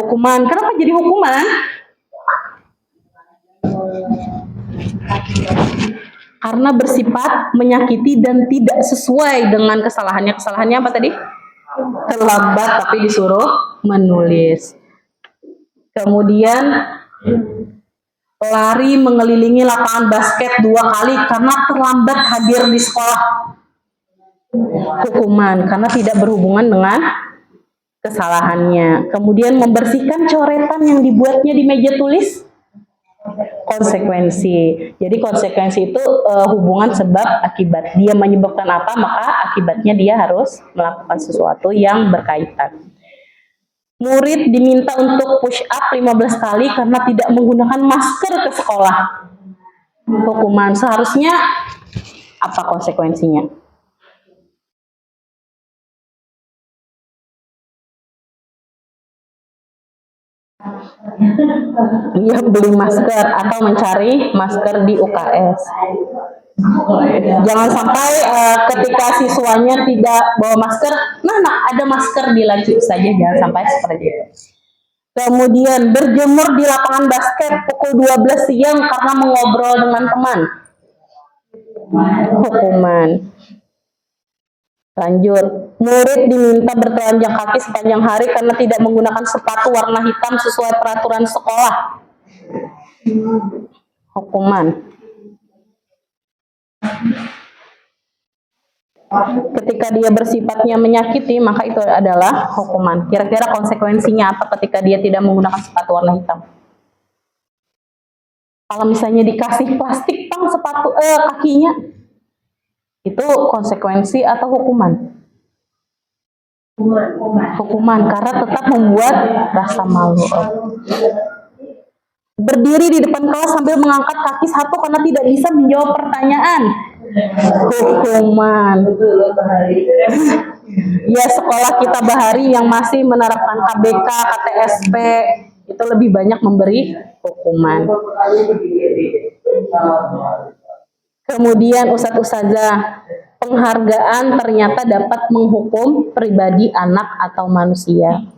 Hukuman. Kenapa jadi hukuman? Karena bersifat menyakiti dan tidak sesuai dengan kesalahannya. Kesalahannya apa tadi? Terlambat tapi disuruh menulis. Kemudian lari mengelilingi lapangan basket 2 kali karena terlambat hadir di sekolah. Hukuman karena tidak berhubungan dengan kesalahannya. Kemudian membersihkan coretan yang dibuatnya di meja tulis. Konsekuensi. Jadi konsekuensi itu hubungan sebab akibat. Dia menyebabkan apa, maka akibatnya dia harus melakukan sesuatu yang berkaitan. Murid diminta untuk push up 15 kali karena tidak menggunakan masker ke sekolah. Hukuman. Seharusnya apa konsekuensinya? Dia beli masker atau mencari masker di UKS. Jangan sampai ketika siswanya tidak bawa masker, nah ada masker dilanjut saja, jangan sampai seperti itu. Kemudian berjemur di lapangan basket pukul 12 siang karena mengobrol dengan teman. Hukuman. Lanjut, murid diminta bertelanjang kaki sepanjang hari karena tidak menggunakan sepatu warna hitam sesuai peraturan sekolah. Hukuman. Ketika dia bersifatnya menyakiti, maka itu adalah hukuman. Kira-kira konsekuensinya apa ketika dia tidak menggunakan sepatu warna hitam? Kalau misalnya dikasih plastik pang sepatu kakinya, itu konsekuensi atau hukuman? Hukuman, karena tetap membuat rasa malu. Berdiri di depan kelas sambil mengangkat kaki satu karena tidak bisa menjawab pertanyaan. Hukuman. Ya, sekolah kita Bahari yang masih menerapkan KBK, KTSP, itu lebih banyak memberi hukuman. Kemudian Ustadz Ustazah, penghargaan ternyata dapat menghukum pribadi anak atau manusia.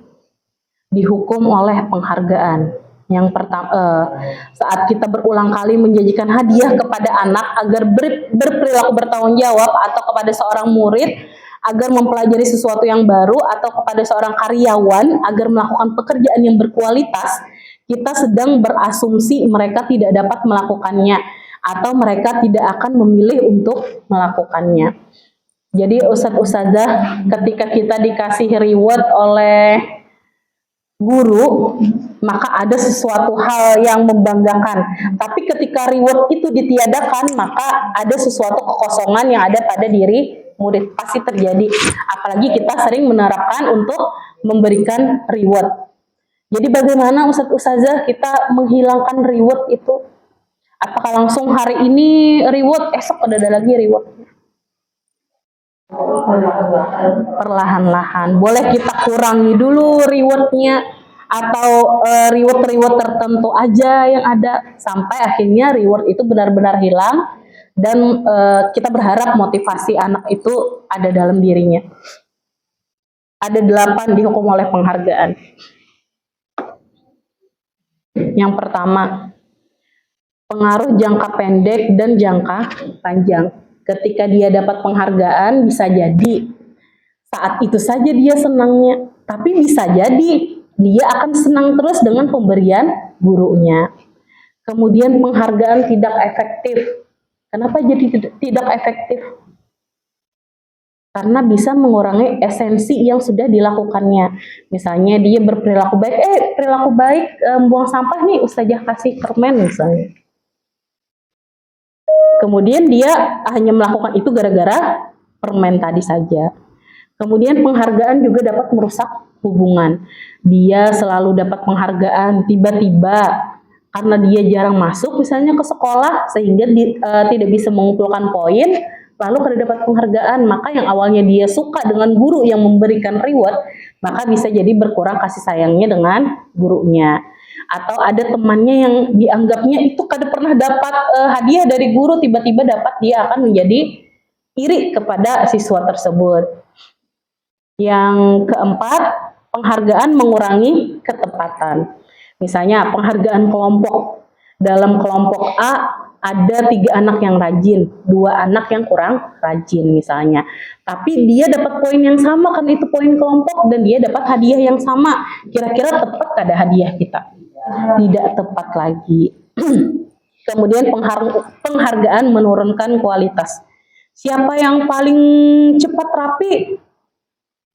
Dihukum oleh penghargaan. Yang pertama, saat kita berulang kali menjanjikan hadiah kepada anak agar berperilaku bertanggung jawab, atau kepada seorang murid agar mempelajari sesuatu yang baru, atau kepada seorang karyawan agar melakukan pekerjaan yang berkualitas, kita sedang berasumsi mereka tidak dapat melakukannya, atau mereka tidak akan memilih untuk melakukannya. Jadi Ustadz Ustazah, ketika kita dikasih reward oleh guru, maka ada sesuatu hal yang membanggakan. Tapi ketika reward itu ditiadakan, maka ada sesuatu kekosongan yang ada pada diri murid. Pasti terjadi. Apalagi kita sering menerapkan untuk memberikan reward. Jadi bagaimana Ustadz Ustazah kita menghilangkan reward itu? Apakah langsung hari ini reward, esok ada lagi reward? Perlahan-lahan. Boleh kita kurangi dulu rewardnya, atau reward-reward tertentu aja yang ada, sampai akhirnya reward itu benar-benar hilang, dan kita berharap motivasi anak itu ada dalam dirinya. Ada 8 dihukum oleh penghargaan. Yang pertama, pengaruh jangka pendek dan jangka panjang. Ketika dia dapat penghargaan, bisa jadi saat itu saja dia senangnya, tapi bisa jadi dia akan senang terus dengan pemberian gurunya. Kemudian penghargaan tidak efektif. Kenapa jadi tidak efektif? Karena bisa mengurangi esensi yang sudah dilakukannya. Misalnya dia berperilaku baik, perilaku baik, buang sampah nih, Ustazah kasih permen misalnya. Kemudian dia hanya melakukan itu gara-gara permen tadi saja. Kemudian penghargaan juga dapat merusak hubungan. Dia selalu dapat penghargaan, tiba-tiba karena dia jarang masuk misalnya ke sekolah, sehingga tidak bisa mengumpulkan poin, lalu kada dapat penghargaan, maka yang awalnya dia suka dengan guru yang memberikan reward, maka bisa jadi berkurang kasih sayangnya dengan gurunya. Atau ada temannya yang dianggapnya itu kada pernah dapat hadiah dari guru, tiba-tiba dapat, dia akan menjadi iri kepada siswa tersebut. Yang keempat, penghargaan mengurangi ketepatan. Misalnya penghargaan kelompok. Dalam kelompok A ada 3 anak yang rajin, 2 anak yang kurang rajin misalnya. Tapi dia dapat poin yang sama kan, itu poin kelompok, dan dia dapat hadiah yang sama. Kira-kira tepat kada hadiah kita? Tidak tepat lagi. Kemudian penghargaan menurunkan kualitas. Siapa yang paling cepat rapi?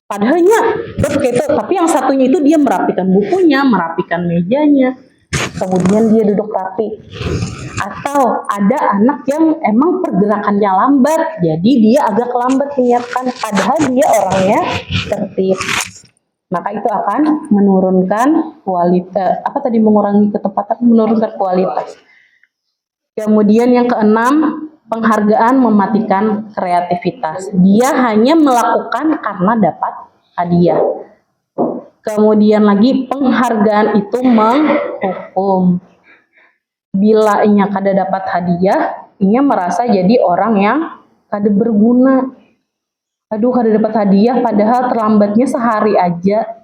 Padahalnya begitu, tapi yang satunya itu dia merapikan bukunya, merapikan mejanya, kemudian dia duduk rapi. Atau ada anak yang emang pergerakannya lambat, jadi dia agak lambat menyiapkan, padahal dia orangnya tertib. Maka itu akan menurunkan kualitas, mengurangi ketepatan, menurunkan kualitas. Kemudian yang keenam, penghargaan mematikan kreativitas. Dia hanya melakukan karena dapat hadiah. Kemudian lagi, penghargaan itu menghukum. Bila inya kada dapat hadiah, inya merasa jadi orang yang kada berguna. Aduh, kada dapat hadiah, padahal terlambatnya sehari aja.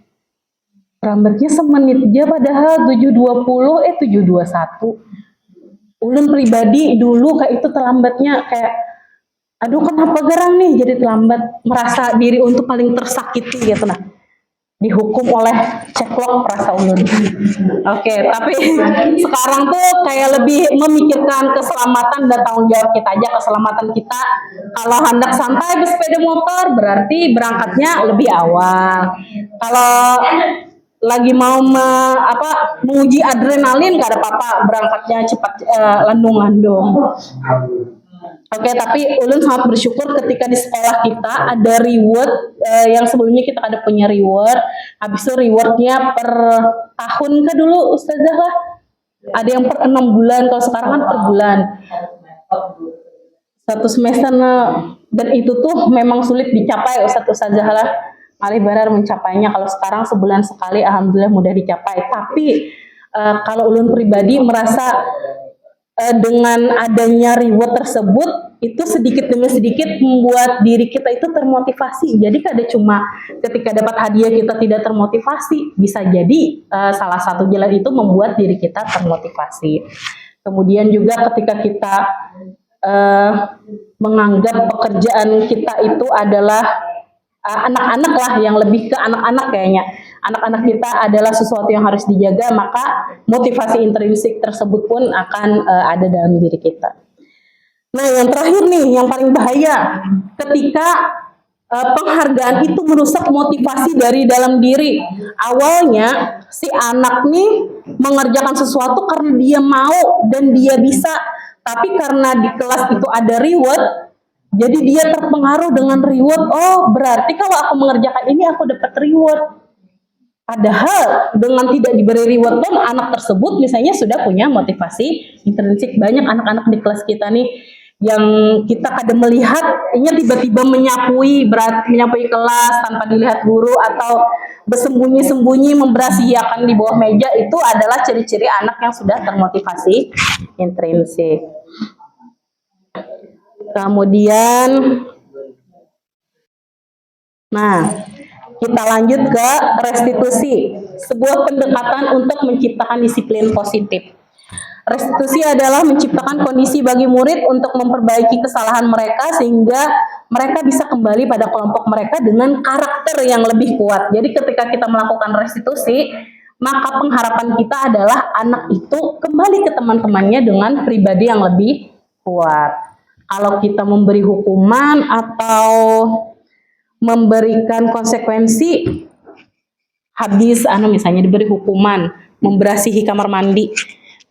Terlambatnya semenit aja, padahal 7.20, 7.21. Ulun pribadi dulu kayak itu terlambatnya kayak, aduh kenapa garang nih jadi terlambat, merasa diri untuk paling tersakiti gitu nah. Dihukum oleh ceklok perasa ulun. Oke, tapi sekarang tuh kayak lebih memikirkan keselamatan dan tanggung jawab kita aja, keselamatan kita. Kalau hendak santai bersepeda motor berarti berangkatnya lebih awal. Kalau lagi mau menguji adrenalin gak ada apa-apa, berangkatnya cepat, landung-landung. Oke, tapi ulun sangat bersyukur ketika di sekolah kita ada reward, yang sebelumnya kita ada punya reward, habis itu rewardnya per tahun kah dulu Ustazah lah, ada yang per 6 bulan, kalau sekarang kan per bulan, 1 semester, dan itu tuh memang sulit dicapai Ustazah lah. Malih barar mencapainya, kalau sekarang sebulan sekali alhamdulillah mudah dicapai. Tapi kalau ulun pribadi merasa dengan adanya reward tersebut itu sedikit demi sedikit membuat diri kita itu termotivasi. Jadi kada cuma ketika dapat hadiah kita tidak termotivasi, bisa jadi salah satu jalan itu membuat diri kita termotivasi. Kemudian juga ketika kita menganggap pekerjaan kita itu adalah anak-anak lah, yang lebih ke anak-anak kayaknya. Anak-anak kita adalah sesuatu yang harus dijaga, maka motivasi intrinsik tersebut pun akan ada dalam diri kita. Nah, yang terakhir nih, yang paling bahaya, ketika penghargaan itu merusak motivasi dari dalam diri. Awalnya si anak nih mengerjakan sesuatu karena dia mau dan dia bisa, tapi karena di kelas itu ada reward, jadi dia terpengaruh dengan reward. Oh, berarti kalau aku mengerjakan ini aku dapat reward. Padahal dengan tidak diberi reward pun anak tersebut misalnya sudah punya motivasi intrinsik. Banyak anak-anak di kelas kita nih yang kita kadang melihat ini tiba-tiba menyapu kelas tanpa dilihat guru atau bersembunyi-sembunyi memberasiakan di bawah meja, itu adalah ciri-ciri anak yang sudah termotivasi intrinsik. Kemudian kita lanjut ke restitusi, sebuah pendekatan untuk menciptakan disiplin positif. Restitusi adalah menciptakan kondisi bagi murid untuk memperbaiki kesalahan mereka sehingga mereka bisa kembali pada kelompok mereka dengan karakter yang lebih kuat. Jadi ketika kita melakukan restitusi, maka pengharapan kita adalah anak itu kembali ke teman-temannya dengan pribadi yang lebih kuat. Kalau kita memberi hukuman atau memberikan konsekuensi, habis misalnya diberi hukuman memberasihi kamar mandi,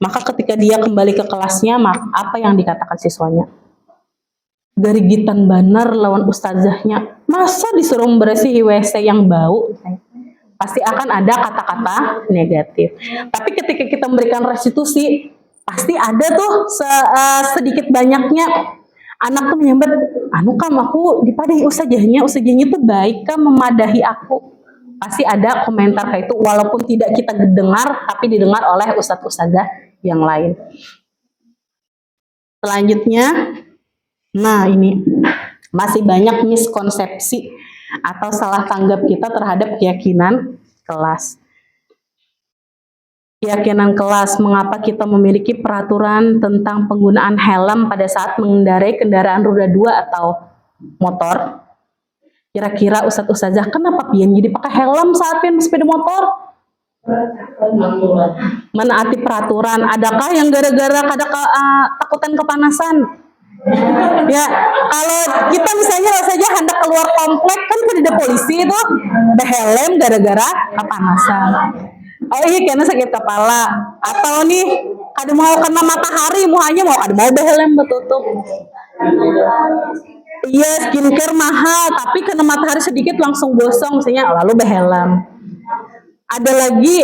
maka ketika dia kembali ke kelasnya, apa yang dikatakan siswanya? Garigitan banar lawan ustazahnya, masa disuruh memberasihi WC yang bau? Pasti akan ada kata-kata negatif. Tapi ketika kita memberikan restitusi, pasti ada tuh sedikit banyaknya anak tuh menyambat, aku dipadahi usajahnya tuh baik kan, memadahi aku. Pasti ada komentar kayak itu, walaupun tidak kita dengar, tapi didengar oleh ustadz-ustadzah yang lain. Selanjutnya, ini masih banyak miskonsepsi atau salah tanggap kita terhadap keyakinan kelas. Keyakinan kelas, mengapa kita memiliki peraturan tentang penggunaan helm pada saat mengendarai kendaraan roda 2 atau motor? Kira-kira ustadz-ustadzah kenapa pian jadi pakai helm saat pian sepeda motor? Menaati peraturan. Adakah yang gara-gara takutan kepanasan? Ya, kalau kita misalnya saja hendak keluar komplek kan ada polisi itu behelm gara-gara kepanasan. Oh iya, karena sakit kepala. Atau nih, kada mau kena matahari, muhanya mau behelm betutup. Iya, skincare mahal, tapi kena matahari sedikit langsung gosong, misalnya lalu behelm. Ada lagi,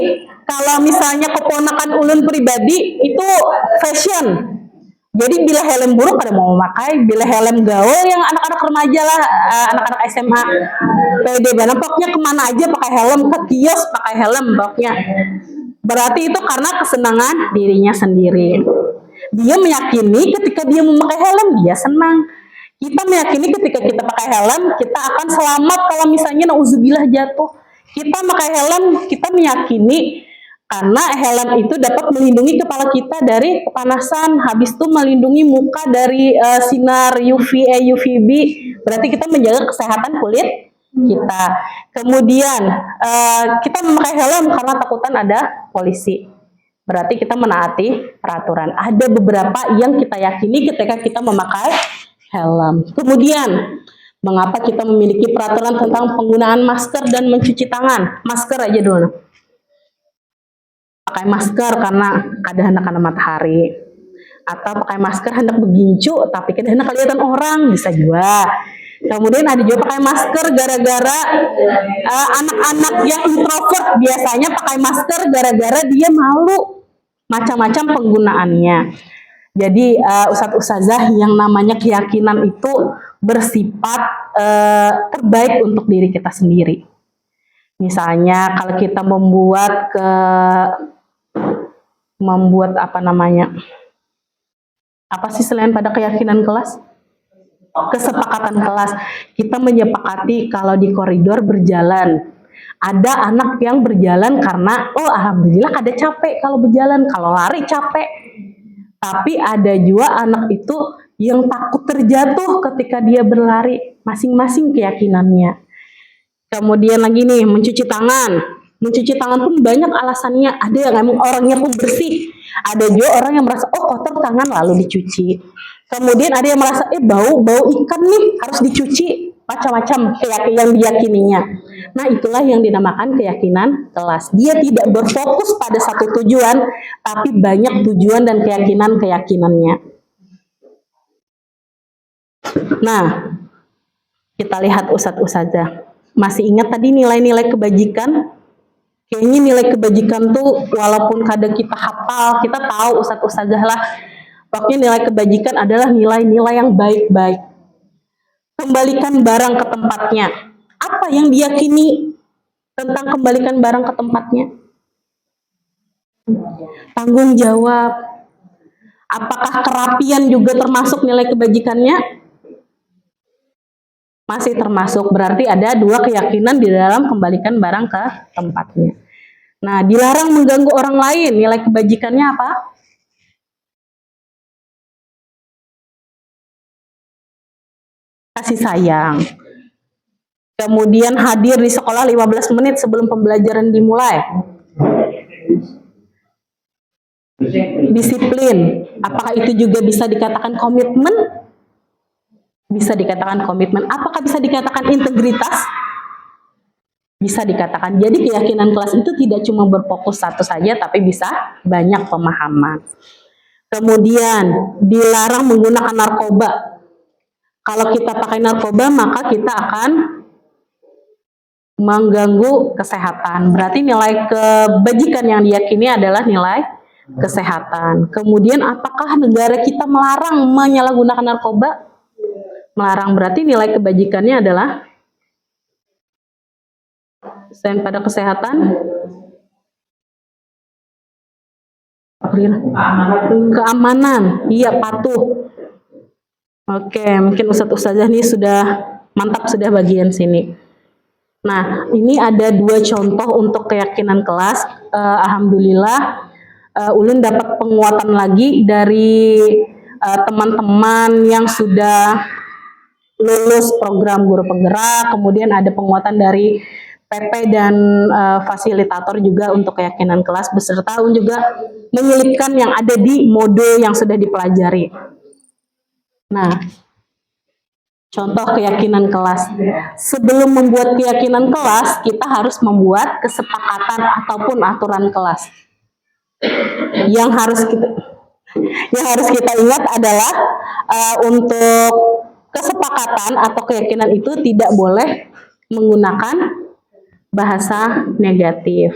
kalau misalnya keponakan ulun pribadi itu fashion. Jadi bila helm buruk pada mau memakai, bila helm gaul yang anak-anak remaja lah, anak-anak SMA, pede banget, pokoknya kemana aja pakai helm, ke kios pakai helm, pokoknya. Berarti itu karena kesenangan dirinya sendiri. Dia meyakini ketika dia memakai helm, dia senang. Kita meyakini ketika kita pakai helm, kita akan selamat kalau misalnya nauzubillah jatuh. Kita pakai helm, kita meyakini karena helm itu dapat melindungi kepala kita dari kepanasan, habis itu melindungi muka dari sinar UVA, UVB, berarti kita menjaga kesehatan kulit kita. Kemudian kita memakai helm karena takutan ada polisi, berarti kita menaati peraturan. Ada beberapa yang kita yakini ketika kita memakai helm. Kemudian mengapa kita memiliki peraturan tentang penggunaan masker dan mencuci tangan? Masker aja dulu. Pakai masker karena ada hendak kena matahari, atau pakai masker hendak begincu tapi kada hendak kelihatan orang, bisa juga. Kemudian ada juga pakai masker gara-gara anak-anak yang introvert biasanya pakai masker gara-gara dia malu, macam-macam penggunaannya. Jadi ustadz-ustadzah yang namanya keyakinan itu bersifat terbaik untuk diri kita sendiri. Misalnya kalau kita membuat apa sih selain pada keyakinan kelas? Kesepakatan kelas. Kita menyepakati kalau di koridor berjalan, ada anak yang berjalan karena alhamdulillah ada capek kalau berjalan, kalau lari capek. Tapi ada juga anak itu yang takut terjatuh ketika dia berlari, masing-masing keyakinannya. Kemudian lagi nih, mencuci tangan. Mencuci tangan pun banyak alasannya. Ada yang emang orangnya pembersih. Ada juga orang yang merasa, kotor tangan lalu dicuci. Kemudian ada yang merasa, bau ikan nih harus dicuci. Macam-macam yang diyakininya. Nah, itulah yang dinamakan keyakinan kelas. Dia tidak berfokus pada satu tujuan, tapi banyak tujuan dan keyakinan-keyakinannya. Nah, kita lihat ustadz-ustadzah. Masih ingat tadi nilai-nilai kebajikan? Kayaknya nilai kebajikan tuh walaupun kadang kita hafal, kita tahu ustadz-ustadzah lah. Pokoknya nilai kebajikan adalah nilai-nilai yang baik-baik. Kembalikan barang ke tempatnya. Apa yang diyakini tentang kembalikan barang ke tempatnya? Tanggung jawab. Apakah kerapian juga termasuk nilai kebajikannya? Masih termasuk, berarti ada dua keyakinan di dalam kembalikan barang ke tempatnya. Nah, dilarang mengganggu orang lain, nilai kebajikannya apa? Kasih sayang. Kemudian hadir di sekolah 15 menit sebelum pembelajaran dimulai. Disiplin. Apakah itu juga bisa dikatakan komitmen? Bisa dikatakan komitmen. Apakah bisa dikatakan integritas? Bisa dikatakan. Jadi keyakinan kelas itu tidak cuma berfokus satu saja, tapi bisa banyak pemahaman. Kemudian dilarang menggunakan narkoba. Kalau kita pakai narkoba, maka kita akan mengganggu kesehatan. Berarti nilai kebajikan yang diyakini adalah nilai kesehatan. Kemudian apakah negara kita melarang menyalahgunakan narkoba? Melarang, berarti nilai kebajikannya adalah selain pada kesehatan, keamanan, iya, patuh. Oke, mungkin ustadz-ustadzah nih sudah mantap sudah bagian sini. Nah, ini ada dua contoh untuk keyakinan kelas. Alhamdulillah, Ulun dapat penguatan lagi dari teman-teman yang sudah lulus program guru penggerak, kemudian ada penguatan dari PP dan fasilitator juga untuk keyakinan kelas, beserta juga menyelipkan yang ada di modul yang sudah dipelajari. Nah, contoh keyakinan kelas. Sebelum membuat keyakinan kelas, kita harus membuat kesepakatan ataupun aturan kelas. Yang harus kita ingat adalah untuk kesepakatan atau keyakinan itu tidak boleh menggunakan bahasa negatif.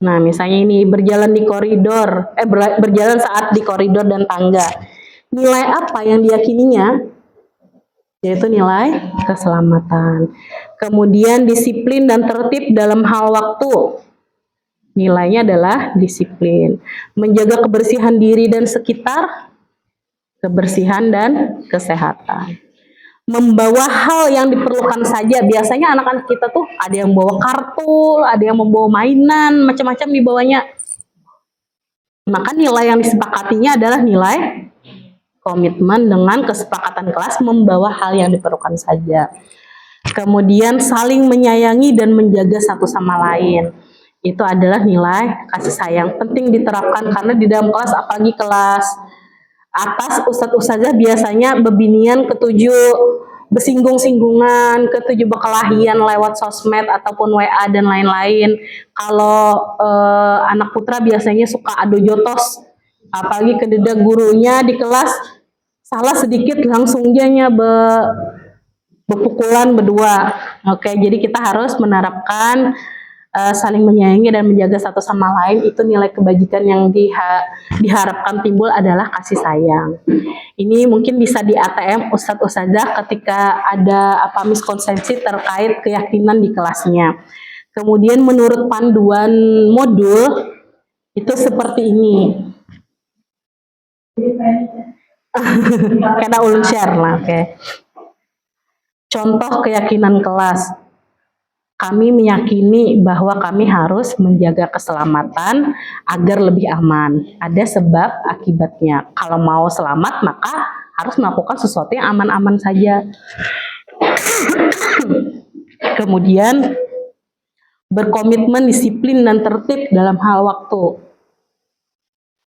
Nah, misalnya ini berjalan di koridor, berjalan saat di koridor dan tangga. Nilai apa yang diyakininya? Yaitu nilai keselamatan. Kemudian disiplin dan tertib dalam hal waktu. Nilainya adalah disiplin. Menjaga kebersihan diri dan sekitar, kebersihan dan kesehatan. Membawa hal yang diperlukan saja. Biasanya anak-anak kita tuh ada yang bawa kartu, ada yang membawa mainan, macam-macam dibawanya. Maka nilai yang disepakatinya adalah nilai komitmen dengan kesepakatan kelas membawa hal yang diperlukan saja. Kemudian saling menyayangi dan menjaga satu sama lain. Itu adalah nilai kasih sayang. Penting diterapkan karena di dalam kelas, apalagi kelas atas, ustadz-ustadzah biasanya bebinian ketujuh bersinggung-singgungan, ketujuh berkelahian lewat sosmed ataupun WA dan lain-lain. Kalau anak putra biasanya suka adu jotos, apalagi kededa gurunya di kelas, salah sedikit langsung dianya berpukulan berdua. Oke, jadi kita harus menerapkan saling menyayangi dan menjaga satu sama lain. Itu nilai kebajikan yang diharapkan timbul adalah kasih sayang. Ini mungkin bisa di ATM ustadz-ustadzah ketika ada miskonsepsi terkait keyakinan di kelasnya. Kemudian menurut panduan modul itu seperti ini. Karena ulun share lah, oke. Contoh keyakinan kelas. Kami meyakini bahwa kami harus menjaga keselamatan agar lebih aman. Ada sebab akibatnya. Kalau mau selamat, maka harus melakukan sesuatu yang aman-aman saja. Kemudian berkomitmen, disiplin, dan tertib dalam hal waktu.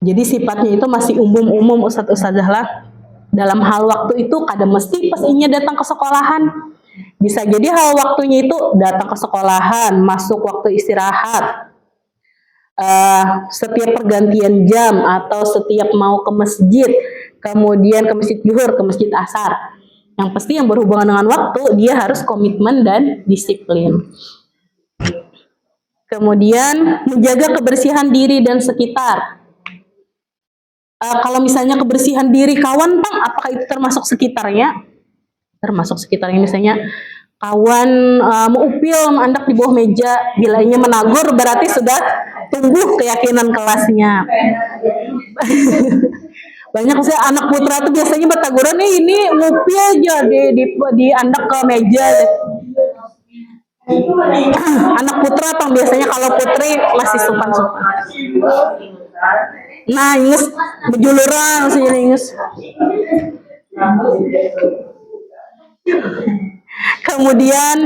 Jadi sifatnya itu masih umum-umum ustadz-ustadzah lah. Dalam hal waktu itu kadang mesti pas inya datang ke sekolahan. Bisa jadi hal waktunya itu datang ke sekolahan, masuk waktu istirahat, setiap pergantian jam atau setiap mau ke masjid, kemudian ke masjid zuhur, ke masjid asar. Yang pasti yang berhubungan dengan waktu dia harus komitmen dan disiplin. Kemudian menjaga kebersihan diri dan sekitar. Kalau misalnya kebersihan diri kawan, Bang, apakah itu termasuk sekitarnya? Termasuk sekitarnya, misalnya kawan mengupil, menandak di bawah meja, bilainya menagur berarti sudah tumbuh keyakinan kelasnya. Banyak sih anak putra tuh biasanya bertaguran nih, ini ngupil aja di andak ke meja. Anak putra Bang, biasanya kalau putri masih sopan-sopan. Nah, ingus bejuluran sih ingus. Kemudian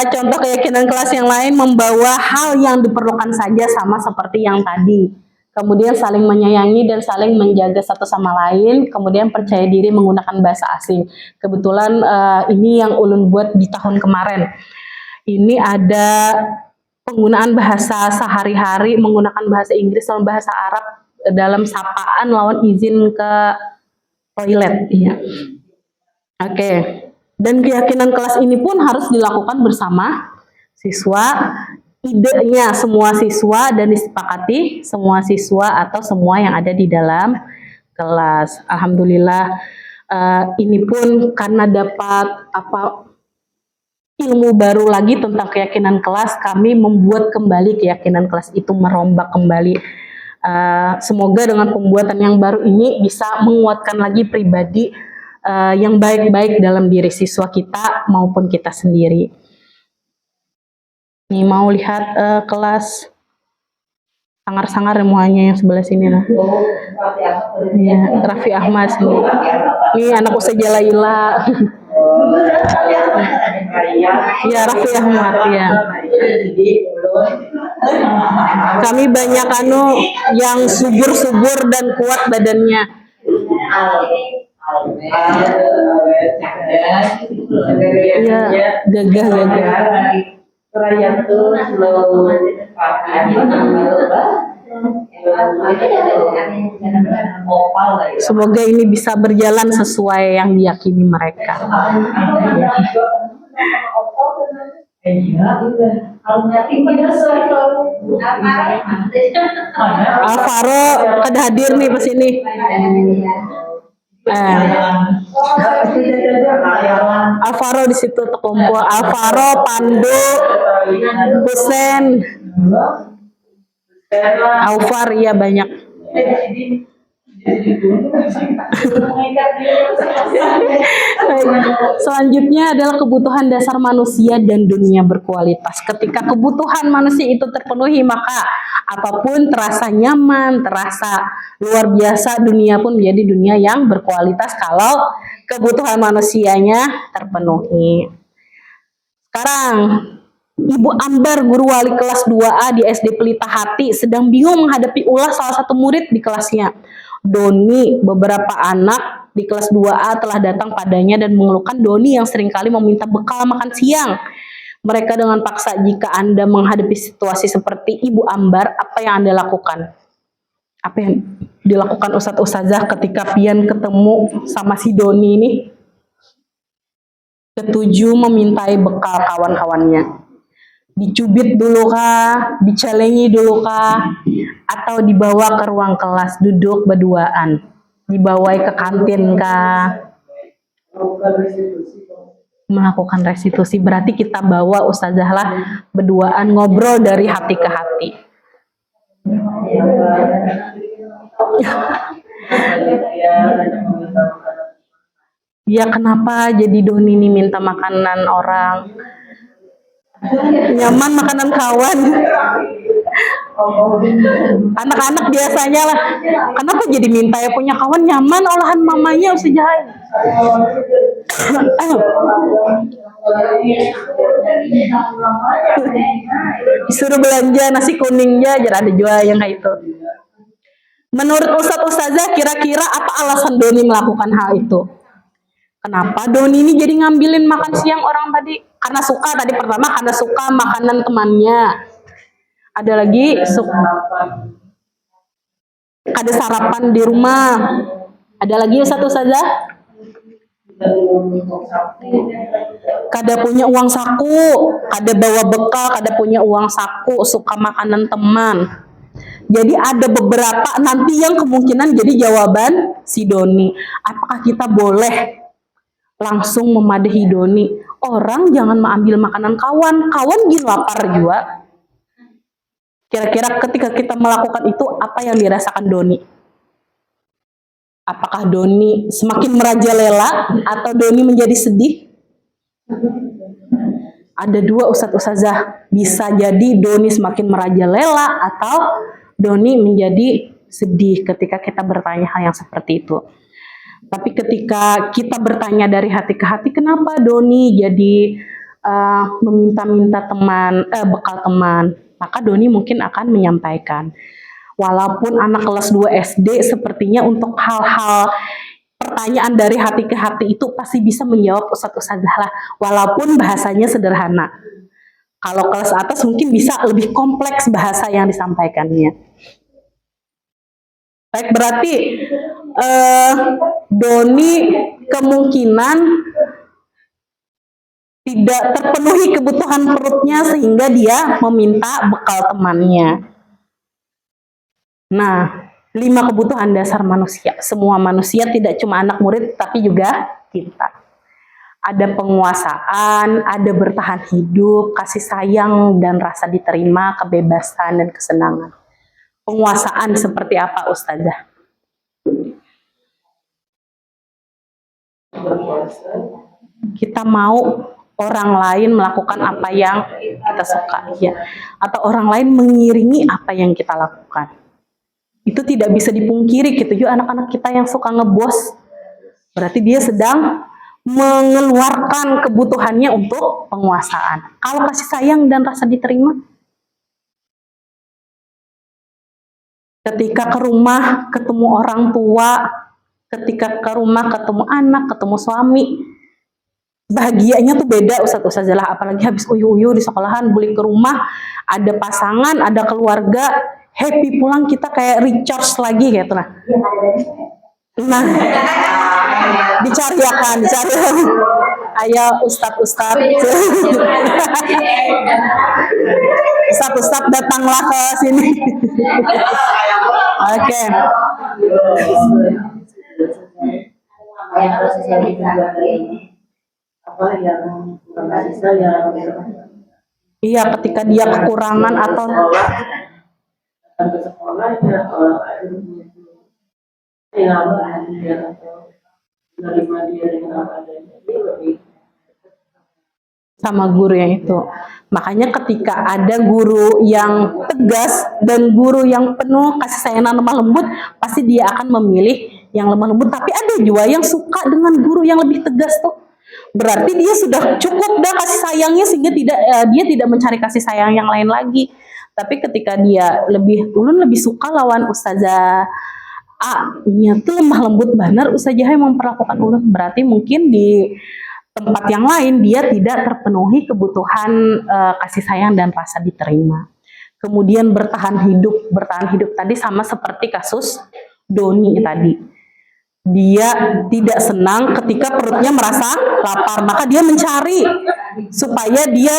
contoh keyakinan kelas yang lain membawa hal yang diperlukan saja sama seperti yang tadi. Kemudian saling menyayangi dan saling menjaga satu sama lain. Kemudian percaya diri menggunakan bahasa asing. Kebetulan ini yang Ulun buat di tahun kemarin. Ini ada penggunaan bahasa sehari-hari, menggunakan bahasa Inggris dan bahasa Arab dalam sapaan lawan izin ke toilet. Iya. Oke. Dan keyakinan kelas ini pun harus dilakukan bersama siswa. Idenya semua siswa dan disepakati semua siswa atau semua yang ada di dalam kelas. Alhamdulillah ini pun karena dapat ilmu baru lagi tentang keyakinan kelas, kami membuat kembali keyakinan kelas itu, merombak kembali. Semoga dengan pembuatan yang baru ini bisa menguatkan lagi pribadi yang baik-baik dalam diri siswa kita maupun kita sendiri. Nih mau lihat kelas sangar-sangar semuanya yang sebelah sini lah. Ya, Raffi Ahmad sini. Ini anak Ustazah Laila. Ya, Raffi Ahmad ya. Kami banyak yang subur-subur dan kuat badannya. Ya, gagah-gagah. Semoga ini bisa berjalan sesuai yang diyakini mereka. Alvaro kada hadir nih pas ini. Alvaro di situ terkumpul. Alvaro, Pandu, Husen, Aufar, iya banyak. Selanjutnya adalah kebutuhan dasar manusia dan dunia berkualitas. Ketika kebutuhan manusia itu terpenuhi, maka apapun terasa nyaman, terasa luar biasa. Dunia pun menjadi dunia yang berkualitas kalau kebutuhan manusianya terpenuhi. Sekarang Ibu Ambar, guru wali kelas 2A di SD Pelita Hati, sedang bingung menghadapi ulah salah satu murid di kelasnya. Doni, beberapa anak di kelas 2A telah datang padanya dan mengeluhkan Doni yang seringkali meminta bekal makan siang. Mereka dengan paksa, jika Anda menghadapi situasi seperti Ibu Ambar, apa yang Anda lakukan? Apa yang dilakukan Ustadz-Ustazah ketika pian ketemu sama si Doni ini? Ketujuh, memintai bekal kawan-kawannya. Dicubit dulu kah, dicelengi dulu kah, atau dibawa ke ruang kelas duduk berduaan, dibawa ke kantin kah? Melakukan restitusi berarti kita bawa Ustazah lah berduaan, ngobrol dari hati ke hati. Ya kenapa jadi Doni ini minta makanan orang? Nyaman makanan kawan. Anak-anak biasanya lah, kenapa jadi minta ya punya kawan nyaman olahan mamanya usah jahat. Disuruh belanja nasi kuningnya, jadi ada jual yang kayak itu. Menurut Ustadz-Ustazah, kira-kira apa alasan Doni melakukan hal itu? Kenapa Doni ini jadi ngambilin makan siang orang tadi? Karena suka tadi pertama, karena suka makanan temannya. Ada lagi ada sarapan di rumah. Ada lagi satu saja. Kada punya uang saku, kada bawa bekal, kada punya uang saku, suka makanan teman. Jadi ada beberapa nanti yang kemungkinan jadi jawaban si Doni. Apakah kita boleh langsung memadahi Doni? Orang jangan mengambil makanan kawan, kawan gin lapar juga. Kira-kira ketika kita melakukan itu, apa yang dirasakan Doni? Apakah Doni semakin merajalela atau Doni menjadi sedih? Ada dua ustadz ustazah, bisa jadi Doni semakin merajalela atau Doni menjadi sedih ketika kita bertanya hal yang seperti itu. Tapi ketika kita bertanya dari hati ke hati, kenapa Doni jadi meminta-minta teman, bekal teman, maka Doni mungkin akan menyampaikan. Walaupun anak kelas 2 SD sepertinya untuk hal-hal pertanyaan dari hati ke hati itu pasti bisa menjawab ustadz ustazah lah, walaupun bahasanya sederhana. Kalau kelas atas mungkin bisa lebih kompleks bahasa yang disampaikannya. Baik, berarti Doni kemungkinan tidak terpenuhi kebutuhan perutnya sehingga dia meminta bekal temannya. Nah, 5 kebutuhan dasar manusia. Semua manusia, tidak cuma anak murid, tapi juga kita. Ada penguasaan, ada bertahan hidup, kasih sayang dan rasa diterima, kebebasan dan kesenangan. Penguasaan seperti apa, Ustazah? Kita mau orang lain melakukan apa yang kita suka, ya, atau orang lain mengiringi apa yang kita lakukan. Itu tidak bisa dipungkiri gitu. Yuk, anak-anak kita yang suka ngebos, berarti dia sedang mengeluarkan kebutuhannya untuk penguasaan. Kalau kasih sayang dan rasa diterima, ketika ke rumah ketemu orang tua, ketika ke rumah ketemu anak, ketemu suami, bahagianya tuh beda ustazah lah. Apalagi habis uyu-uyu di sekolahan, balik ke rumah, ada pasangan, ada keluarga, happy pulang, kita kayak recharge lagi gitu lah. Nah, dicariakan. Ayo ustadz datanglah ke sini. Oke. Iya, ketika dia kekurangan atau sama guru yang itu. Makanya ketika ada guru yang tegas dan guru yang penuh kasih sayang dan lemah lembut, pasti dia akan memilih yang lemah lembut. Tapi ada juga yang suka dengan guru yang lebih tegas tuh. Berarti dia sudah cukup dah kasih sayangnya sehingga dia tidak mencari kasih sayang yang lain lagi. Tapi ketika dia ulun lebih suka lawan ustazah A-nya tuh lemah lembut benar, ustazah yang memperlakukan ulun, berarti mungkin di tempat yang lain dia tidak terpenuhi kebutuhan kasih sayang dan rasa diterima. Kemudian bertahan hidup tadi sama seperti kasus Doni tadi. Dia tidak senang ketika perutnya merasa lapar, maka dia mencari supaya dia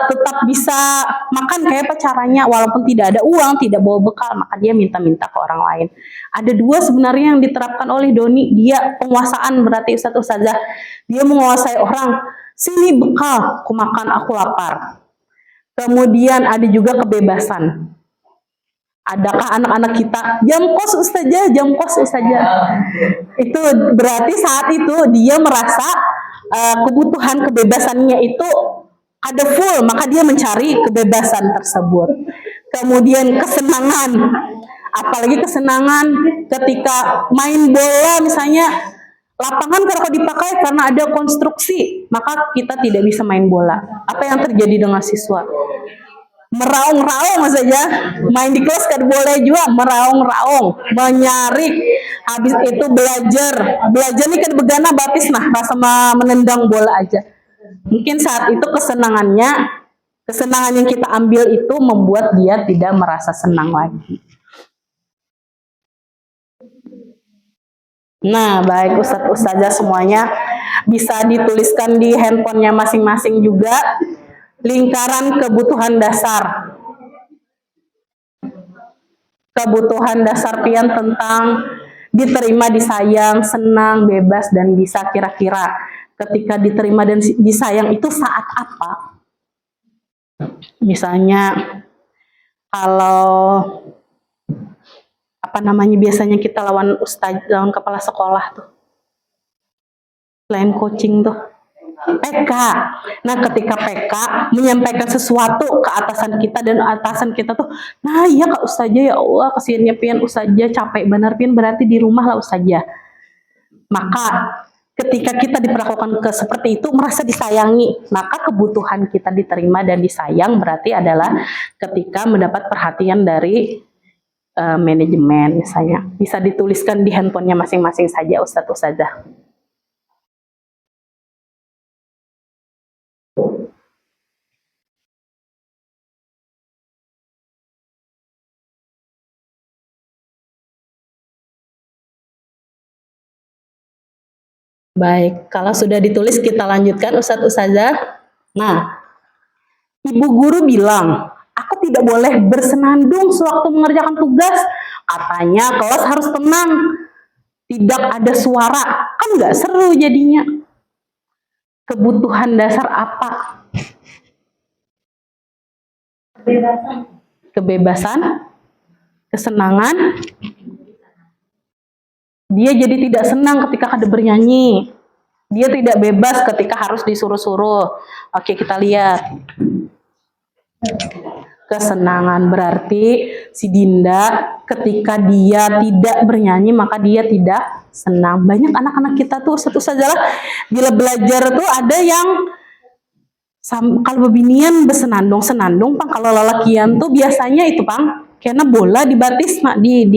tetap bisa makan. Kayak apa caranya, walaupun tidak ada uang, tidak bawa bekal, maka dia minta-minta ke orang lain. Ada dua sebenarnya yang diterapkan oleh Doni. Dia penguasaan, berarti ustazah, dia menguasai orang, sini bekal, aku makan, aku lapar. Kemudian ada juga kebebasan. Adakah anak-anak kita jam kos ustazah? Itu berarti saat itu dia merasa kebutuhan kebebasannya itu ada full, maka dia mencari kebebasan tersebut. Kemudian kesenangan, apalagi kesenangan ketika main bola misalnya, lapangan kalau dipakai karena ada konstruksi, maka kita tidak bisa main bola. Apa yang terjadi dengan siswa? Meraung-raung saja, main di kelas kan boleh juga meraung-raung, menyarik, habis itu belajar nih kan begana batis nah rasa menendang bola aja. Mungkin saat itu kesenangan yang kita ambil itu membuat dia tidak merasa senang lagi. Nah, baik ustazah semuanya, Bisa dituliskan di handphonenya masing-masing juga. Lingkaran kebutuhan dasar. Kebutuhan dasar pian tentang diterima, disayang, senang, bebas, dan bisa. Kira-kira ketika diterima dan disayang itu saat apa? Misalnya kalau biasanya kita lawan lawan kepala sekolah tuh, selain coaching tuh PK. Nah, ketika PK menyampaikan sesuatu ke atasan kita dan atasan kita tuh, nah iya Kak Ustazah, ya Allah kasihannya pian Ustazah, capek benar pian, berarti di rumah lah Ustazah. Maka ketika kita diperlakukan seperti itu, merasa disayangi, maka kebutuhan kita diterima dan disayang berarti adalah ketika mendapat perhatian dari manajemen misalnya. Bisa dituliskan di handphonenya masing-masing saja Ustadz Ustazah. Baik, kalau sudah ditulis kita lanjutkan Ustadz Ustazah. Nah, ibu guru bilang, aku tidak boleh bersenandung sewaktu mengerjakan tugas. Katanya kelas harus tenang, tidak ada suara. Kan nggak seru jadinya. Kebutuhan dasar apa? Kebebasan, kesenangan. Dia jadi tidak senang ketika ada bernyanyi. Dia tidak bebas ketika harus disuruh-suruh. Oke, kita lihat. Kesenangan berarti si Dinda ketika dia tidak bernyanyi maka dia tidak senang. Banyak anak-anak kita tuh Ustazah bila belajar tuh ada yang kalau bebinian bersenandung-senandung Pang, kalau lelakian tuh biasanya itu Pang, karena bola dibatis mak di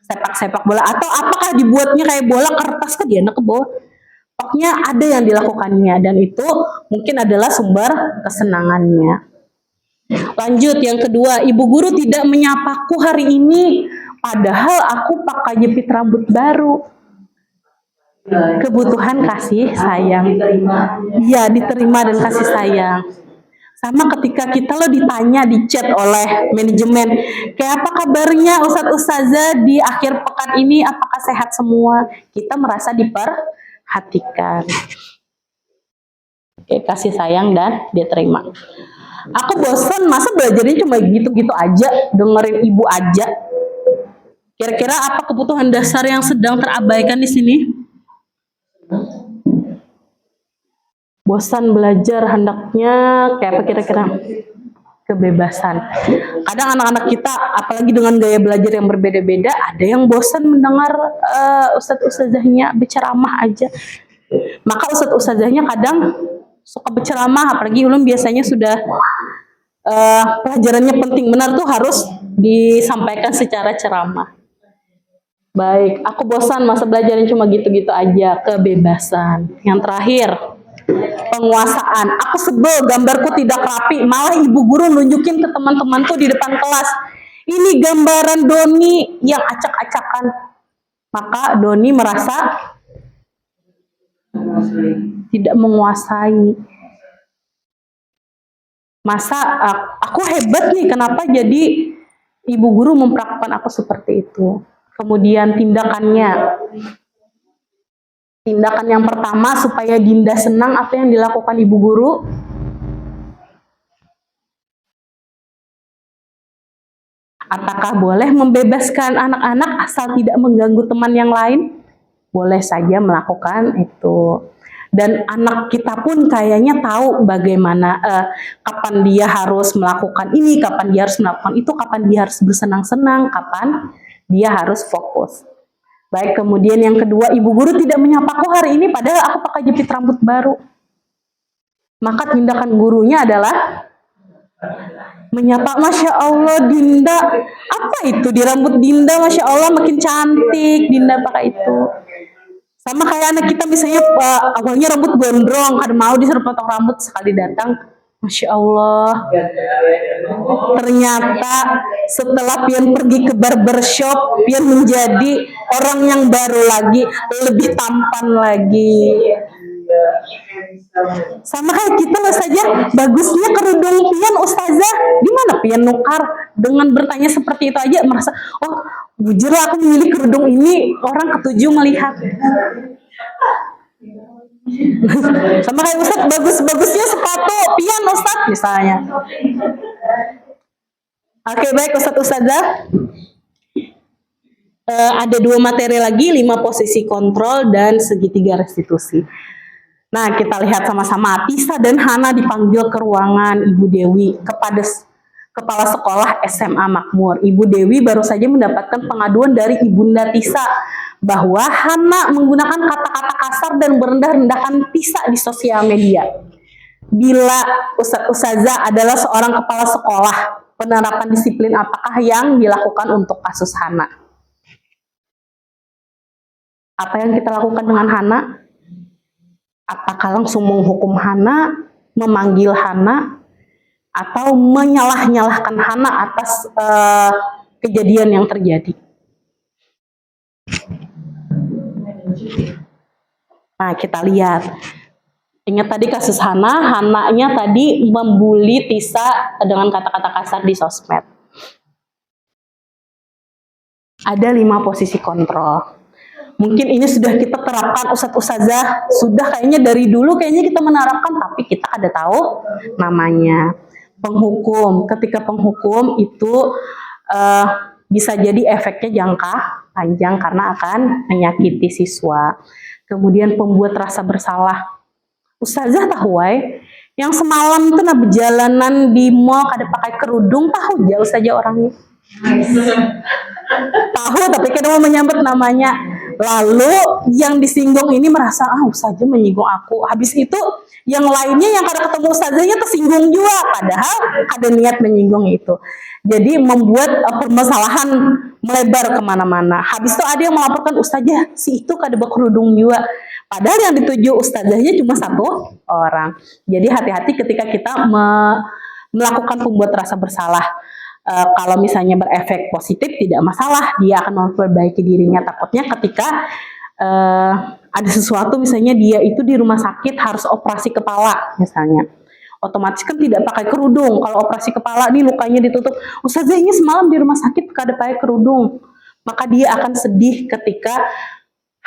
sepak bola, atau apakah dibuatnya kayak bola kertas ke dia ke bawah. Pokoknya ada yang dilakukannya dan itu mungkin adalah sumber kesenangannya. Lanjut yang kedua, ibu guru tidak menyapaku hari ini padahal aku pakai jepit rambut baru. Kebutuhan kasih sayang. Iya, diterima dan kasih sayang. Sama ketika kita ditanya di chat oleh manajemen, kayak apa kabarnya Ustadz Ustazah di akhir pekan ini, apakah sehat semua? Kita merasa diperhatikan. Oke, kasih sayang dan diterima. Aku bosan, masa belajarnya cuma gitu-gitu aja, dengerin ibu aja. Kira-kira apa kebutuhan dasar yang sedang terabaikan di sini? Bosan belajar, hendaknya kayak apa kira-kira? Kebebasan. Kadang anak-anak kita, apalagi dengan gaya belajar yang berbeda-beda, ada yang bosan mendengar ustadz-ustazahnya berceramah aja. Maka ustadz-ustazahnya kadang suka berceramah, apalagi ulun biasanya sudah pelajarannya penting benar tuh harus disampaikan secara ceramah. Baik, aku bosan masa belajarnya cuma gitu-gitu aja. Kebebasan. Yang terakhir, penguasaan. Aku sebel gambarku tidak rapi, malah ibu guru nunjukin ke teman-temanku di depan kelas. Ini gambaran Doni yang acak-acakan. Maka Doni merasa tidak menguasai. Masa aku hebat nih, kenapa jadi ibu guru memperlakukan aku seperti itu? Kemudian tindakannya. Tindakan yang pertama supaya Dinda senang, apa yang dilakukan ibu guru? Apakah boleh membebaskan anak-anak asal tidak mengganggu teman yang lain? Boleh saja melakukan itu. Dan anak kita pun kayaknya tahu bagaimana kapan dia harus melakukan ini, kapan dia harus melakukan itu, kapan dia harus bersenang-senang, kapan dia harus fokus. Baik, kemudian yang kedua, ibu guru tidak menyapaku hari ini padahal aku pakai jepit rambut baru. Maka tindakan gurunya adalah menyapa. Masya Allah Dinda, apa itu di rambut Dinda, Masya Allah makin cantik Dinda pakai itu. Sama kayak anak kita misalnya awalnya rambut gondrong, kadang mau disuruh potong rambut, sekali datang Masya Allah. Ternyata setelah Pian pergi ke barbershop, Pian menjadi orang yang baru lagi, lebih tampan lagi. Sama kayak kita loh saja, bagusnya kerudung Pian Ustazah. Di mana Pian nukar? Dengan bertanya seperti itu aja merasa, oh jujur aku memilih kerudung ini, orang ketujuh melihat. Sama kayak Ustaz, bagus-bagusnya sepatu Pian Ustaz misalnya. Oke, baik Ustaz Ustazah. Ada 2 materi lagi, 5 posisi kontrol dan segitiga restitusi. Nah, kita lihat sama-sama. Tisa dan Hana dipanggil ke ruangan Ibu Dewi kepada Kepala Sekolah SMA Makmur. Ibu Dewi baru saja mendapatkan pengaduan dari Ibunda Tisa bahwa Hana menggunakan kata-kata kasar dan merendah-rendahkan Tisa di sosial media. Bila Ustazah adalah seorang kepala sekolah, penerapan disiplin apakah yang dilakukan untuk kasus Hana? Apa yang kita lakukan dengan Hana? Apakah langsung menghukum Hana, memanggil Hana, atau menyalah-nyalahkan Hana atas kejadian yang terjadi? Nah, kita lihat. Ingat tadi kasus Hana, Hananya tadi membuli Tisa dengan kata-kata kasar di sosmed. Ada 5 posisi kontrol. Mungkin ini sudah kita terapkan Ustazah, sudah kayaknya dari dulu kayaknya kita menerapkan, tapi kita ada tahu namanya. Penghukum, ketika penghukum itu bisa jadi efeknya jangka panjang karena akan menyakiti siswa. Kemudian pembuat rasa bersalah. Ustazah tahu yang semalam itu berjalanan di mall kada pakai kerudung, tahu jauh saja orangnya. Tahu tapi kita mau menyambut namanya. Lalu yang disinggung ini merasa Ustazah menyinggung aku. Habis itu yang lainnya yang kada ketemu Ustazahnya tersinggung juga, padahal ada niat menyinggung itu. Jadi membuat permasalahan melebar kemana-mana. Habis itu ada yang melaporkan Ustazah si itu kada berkerudung juga. Padahal yang dituju Ustazahnya cuma 1 orang. Jadi hati-hati ketika kita melakukan pembuat rasa bersalah. Kalau misalnya berefek positif tidak masalah, dia akan memperbaiki dirinya. Takutnya ketika ada sesuatu misalnya dia itu di rumah sakit harus operasi kepala misalnya, otomatis kan tidak pakai kerudung. Kalau operasi kepala nih lukanya ditutup, Ustazah ini semalam di rumah sakit kada pakai kerudung, maka dia akan sedih ketika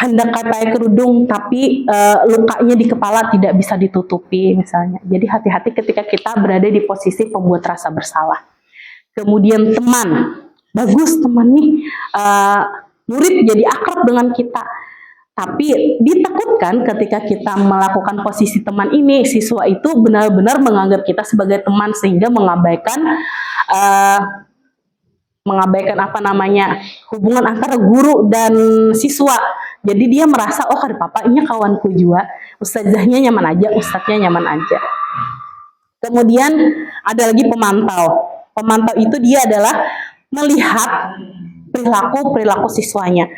hendak pakai kerudung tapi lukanya di kepala tidak bisa ditutupi misalnya. Jadi hati-hati ketika kita berada di posisi pembuat rasa bersalah. Kemudian teman, bagus teman nih, murid jadi akrab dengan kita. Tapi ditakutkan ketika kita melakukan posisi teman ini, siswa itu benar-benar menganggap kita sebagai teman sehingga mengabaikan hubungan antara guru dan siswa. Jadi dia merasa kada apa-apa, ini kawanku juga, Ustazahnya nyaman aja, Ustadznya nyaman aja. Kemudian ada lagi pemantau. Pemantau itu dia adalah melihat perilaku siswanya.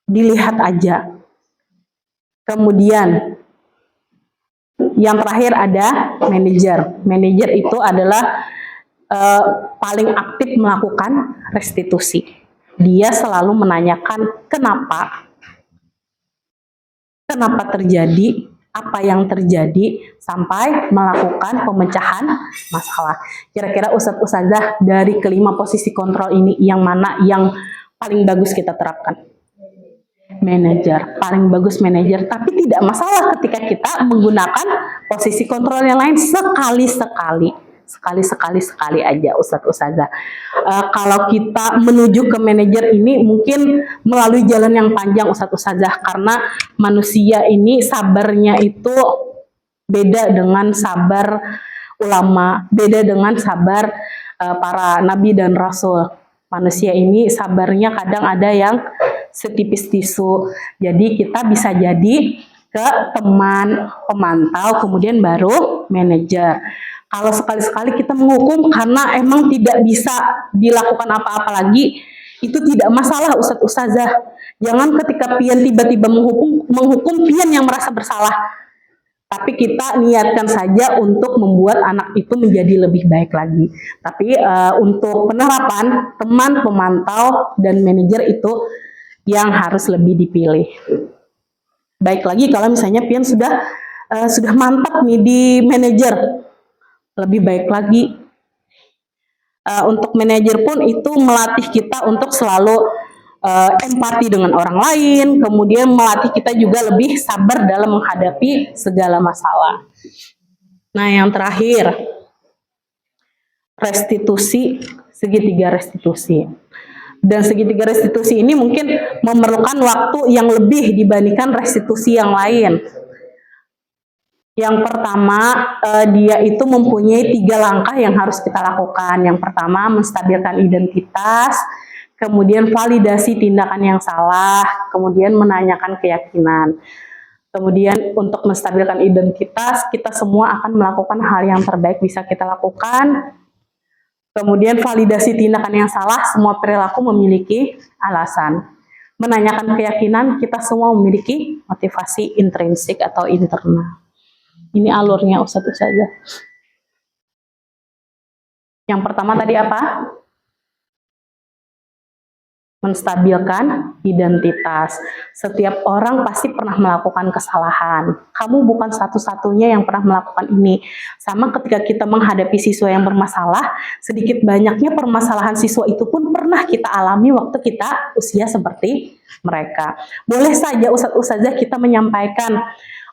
Dilihat aja. Kemudian yang terakhir ada manajer. Manajer itu adalah paling aktif melakukan restitusi. Dia selalu menanyakan kenapa terjadi, apa yang terjadi, sampai melakukan pemecahan masalah. Kira-kira Ustazah dari kelima posisi kontrol ini yang mana yang paling bagus kita terapkan? Manajer, paling bagus manajer. Tapi tidak masalah ketika kita menggunakan posisi kontrol yang lain sekali aja Ustazah. Kalau kita menuju ke manajer ini mungkin melalui jalan yang panjang Ustazah, karena manusia ini sabarnya itu beda dengan sabar ulama, beda dengan sabar para nabi dan rasul. Manusia ini sabarnya kadang ada yang setipis tisu. Jadi kita bisa jadi ke teman, pemantau, kemudian baru manajer. Kalau sekali-sekali kita menghukum karena emang tidak bisa dilakukan apa-apa lagi, itu tidak masalah Ustazah. Jangan ketika pian tiba-tiba menghukum pian yang merasa bersalah. Tapi kita niatkan saja untuk membuat anak itu menjadi lebih baik lagi. Tapi untuk penerapan, teman pemantau dan manajer itu yang harus lebih dipilih. Baik lagi kalau misalnya pian sudah mantap nih di manajer, lebih baik lagi. Untuk manajer pun itu melatih kita untuk selalu empati dengan orang lain, kemudian melatih kita juga lebih sabar dalam menghadapi segala masalah. Nah, yang terakhir, restitusi, segitiga restitusi. Dan segitiga restitusi ini mungkin memerlukan waktu yang lebih dibandingkan restitusi yang lain. Yang pertama, dia itu mempunyai 3 langkah yang harus kita lakukan. Yang pertama, menstabilkan identitas, kemudian validasi tindakan yang salah, kemudian menanyakan keyakinan. Kemudian untuk menstabilkan identitas, kita semua akan melakukan hal yang terbaik bisa kita lakukan. Kemudian validasi tindakan yang salah, semua perilaku memiliki alasan. Menanyakan keyakinan, kita semua memiliki motivasi intrinsik atau internal. Ini alurnya Ustadz saja. Yang pertama tadi apa? Menstabilkan identitas. Setiap orang pasti pernah melakukan kesalahan. Kamu bukan satu-satunya yang pernah melakukan ini. Sama ketika kita menghadapi siswa yang bermasalah, sedikit banyaknya permasalahan siswa itu pun pernah kita alami waktu kita usia seperti mereka. Boleh saja ustazah kita menyampaikan,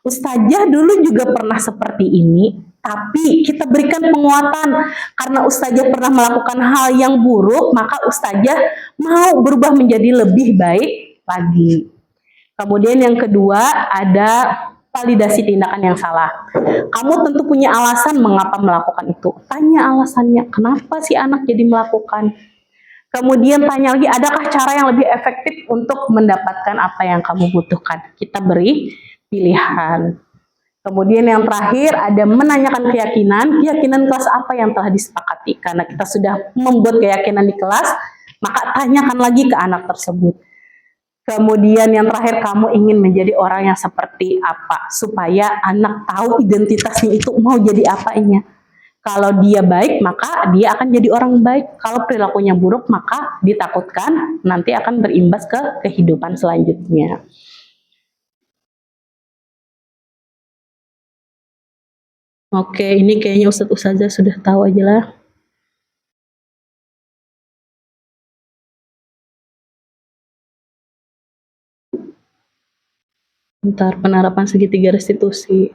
ustazah dulu juga pernah seperti ini, tapi kita berikan penguatan karena ustazah pernah melakukan hal yang buruk, maka ustazah mau berubah menjadi lebih baik lagi. Kemudian yang kedua ada validasi tindakan yang salah. Kamu tentu punya alasan mengapa melakukan itu. Tanya alasannya, kenapa si anak jadi melakukan. Kemudian tanya lagi, adakah cara yang lebih efektif untuk mendapatkan apa yang kamu butuhkan. Kita beri pilihan. Kemudian yang terakhir ada menanyakan keyakinan kelas apa yang telah disepakati. Karena kita sudah membuat keyakinan di kelas, maka tanyakan lagi ke anak tersebut. Kemudian yang terakhir, kamu ingin menjadi orang yang seperti apa, supaya anak tahu identitasnya itu mau jadi apanya. Kalau dia baik, maka dia akan jadi orang baik. Kalau perilakunya buruk, maka ditakutkan nanti akan berimbas ke kehidupan selanjutnya. Oke, ini kayaknya Ustazah sudah tahu aja lah. Bentar, penerapan segitiga restitusi.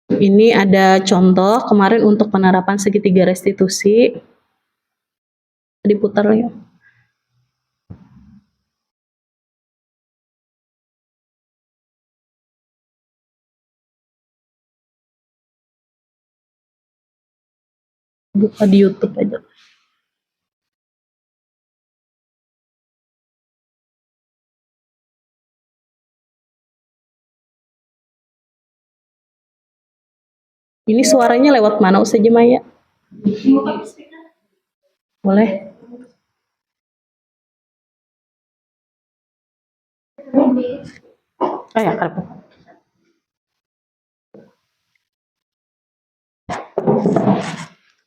Ini ada contoh kemarin untuk penerapan segitiga restitusi. Diputar ya. Buka di YouTube aja. Ini suaranya lewat mana Ustazah Maya? Boleh? Oh ya, karena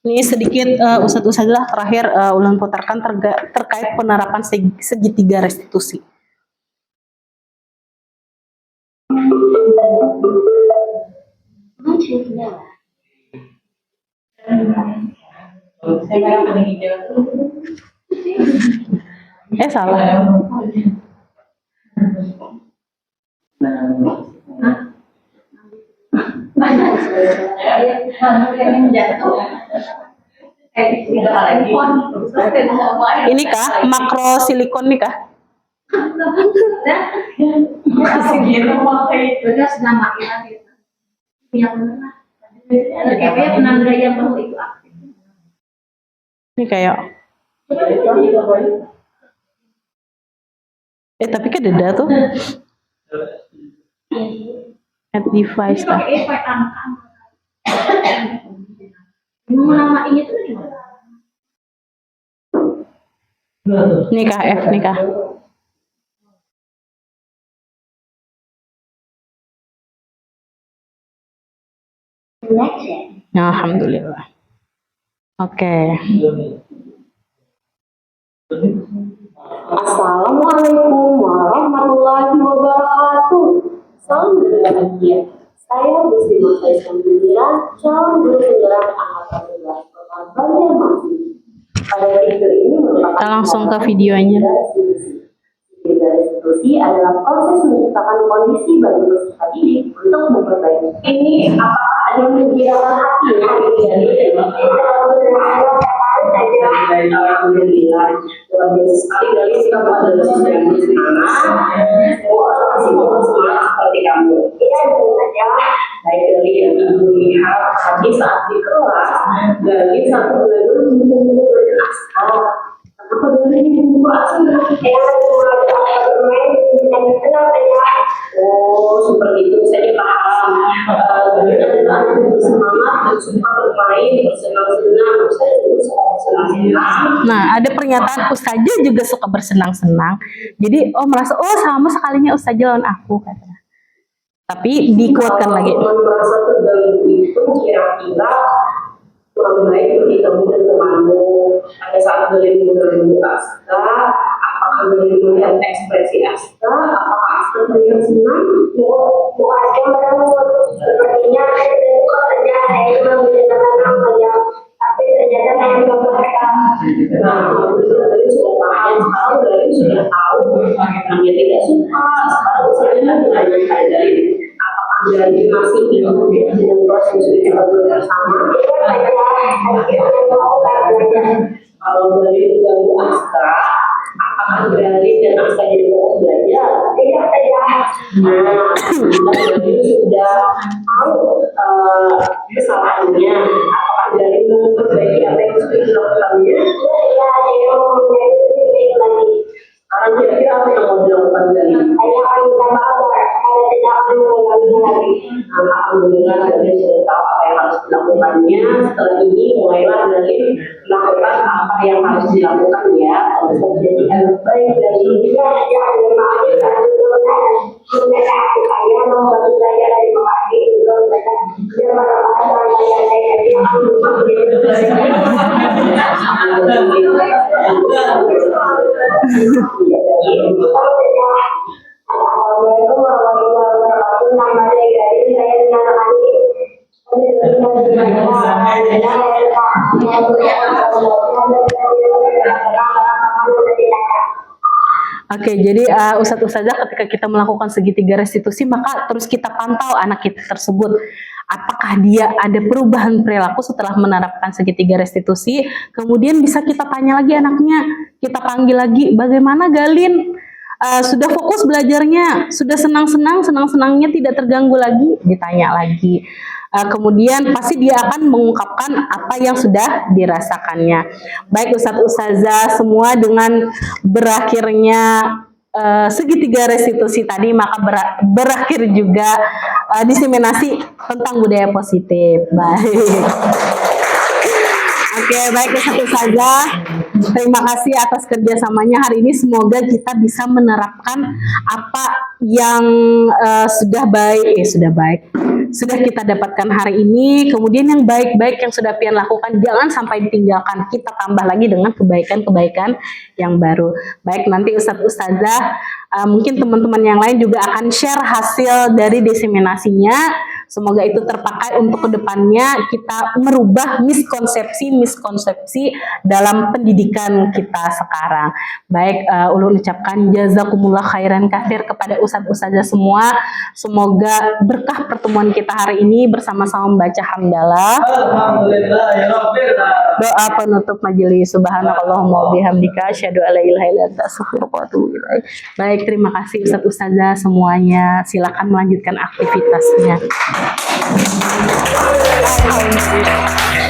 ini sedikit Ustazah terakhir ulun putarkan terkait penerapan segitiga restitusi. Salah. Ini kah makro silikon nih kah? Ini kayak tapi kan ada tuh add device lah. Nikah F nikah. Alhamdulillah. Oke. Assalamualaikum warahmatullahi wabarakatuh. Salam berbahagia. Saya Gusti Marta Islamira, calon guru penggerak angkatan 11 Kota Banjarmasin. Pada video ini merupakan Kita langsung ke videonya. Restitusi adalah proses menciptakan kondisi bagi peserta didik untuk memperbaiki. Ini apakah ada yang menggirakan hati dari Alhamdulillah, luar biasa sekali dari sikap dari yang bersemangat. Semua orang masih mau bersemangat seperti kamu. Baik dari yang ibu lihat tadi saat di kelas, dari satu belajar buku berasal. Apa dari buku asal? Oh, seperti itu saya paham. Dari adalah bersemangat dan suka bermain, bersenang-senang. Saya juga suka bersenang-senang. Nah, ada pernyataan Ustazah juga suka bersenang-senang. Jadi, merasa, sama sekalinya Ustazah lawan aku, katanya. Tapi dikuatkan lagi. Kalau merasa terganggu itu kira-kira kurang baik bertemu dengan temanmu. Pada saat beliau mengganggu Aska, apakah beliau melihat ekspresi Aska? Apakah Aska terlihat senang? Aska merengut. Sepertinya saya tidak saja saya cuma menceritakan saja. Tapi ternyata saya belum merekam. Nah, beliau sudah paham. Sekarang beliau sudah tahu. Dia tidak suka. Sekarang saya dengan dari jadi masih ingin dengan proses yang sudah kita bersama. Kalau dari ganggu Aska, apakah dari dan Aska jadi fokus belajar? Tidak saja. Nah, dari sudah tahu kesalahannya. Apakah dari memperbaiki apa yang sudah dilakukannya? Ya, dia mau memperbaiki lagi. Sekarang kira-kira apa yang mau dilakukan dari? Saya akan minta maaf. Saya tidak akan mengulanginya lagi. Alhamdulillah dari sudah tahu apa yang harus dilakukannya. Setelah ini mulailah dari melakukan apa yang harus dilakukan ya. Untuk jadi yang baik dari dia saja ada maaf dan mereka saya mau bagi saya dari mengasihi juga mereka dia pada saya jadi akan Assalamualaikum warahmatullahi wabarakatuh. Nama saya Gadis, saya dinyatakan Oke, jadi Ustadz Ustazah ketika kita melakukan segitiga restitusi, maka terus kita pantau anak kita tersebut. Apakah dia ada perubahan perilaku setelah menerapkan segitiga restitusi? Kemudian bisa kita tanya lagi anaknya, kita panggil lagi, bagaimana Galin? Sudah fokus belajarnya, sudah senang-senangnya tidak terganggu lagi, ditanya lagi. Kemudian pasti dia akan mengungkapkan apa yang sudah dirasakannya. Baik Ustadz Ustazah semua, dengan berakhirnya segitiga restitusi tadi, maka berakhir juga diseminasi tentang budaya positif. Baik. Oke, baik Ustadz Ustazah, terima kasih atas kerjasamanya hari ini. Semoga kita bisa menerapkan apa yang sudah kita dapatkan hari ini. Kemudian yang baik-baik yang sudah pian lakukan jangan sampai ditinggalkan. Kita tambah lagi dengan kebaikan-kebaikan yang baru. Baik, nanti Ustadz Ustazah mungkin teman-teman yang lain juga akan share hasil dari diseminasinya. Semoga itu terpakai untuk kedepannya kita merubah miskonsepsi dalam pendidikan kita sekarang. Baik, ulun ucapkan jazakumullah khairan katsir kepada Ustadz Ustazah semua. Semoga berkah pertemuan kita hari ini bersama-sama membaca hamdalah. Doa penutup majelis. Subhanakallahumma wabihamdika asyhadu an la ilaha illa anta astaghfiruka wa atubu ilaik. Baik, terima kasih Ustadz Ustazah semuanya. Silakan melanjutkan aktivitasnya. Alhamdulillah.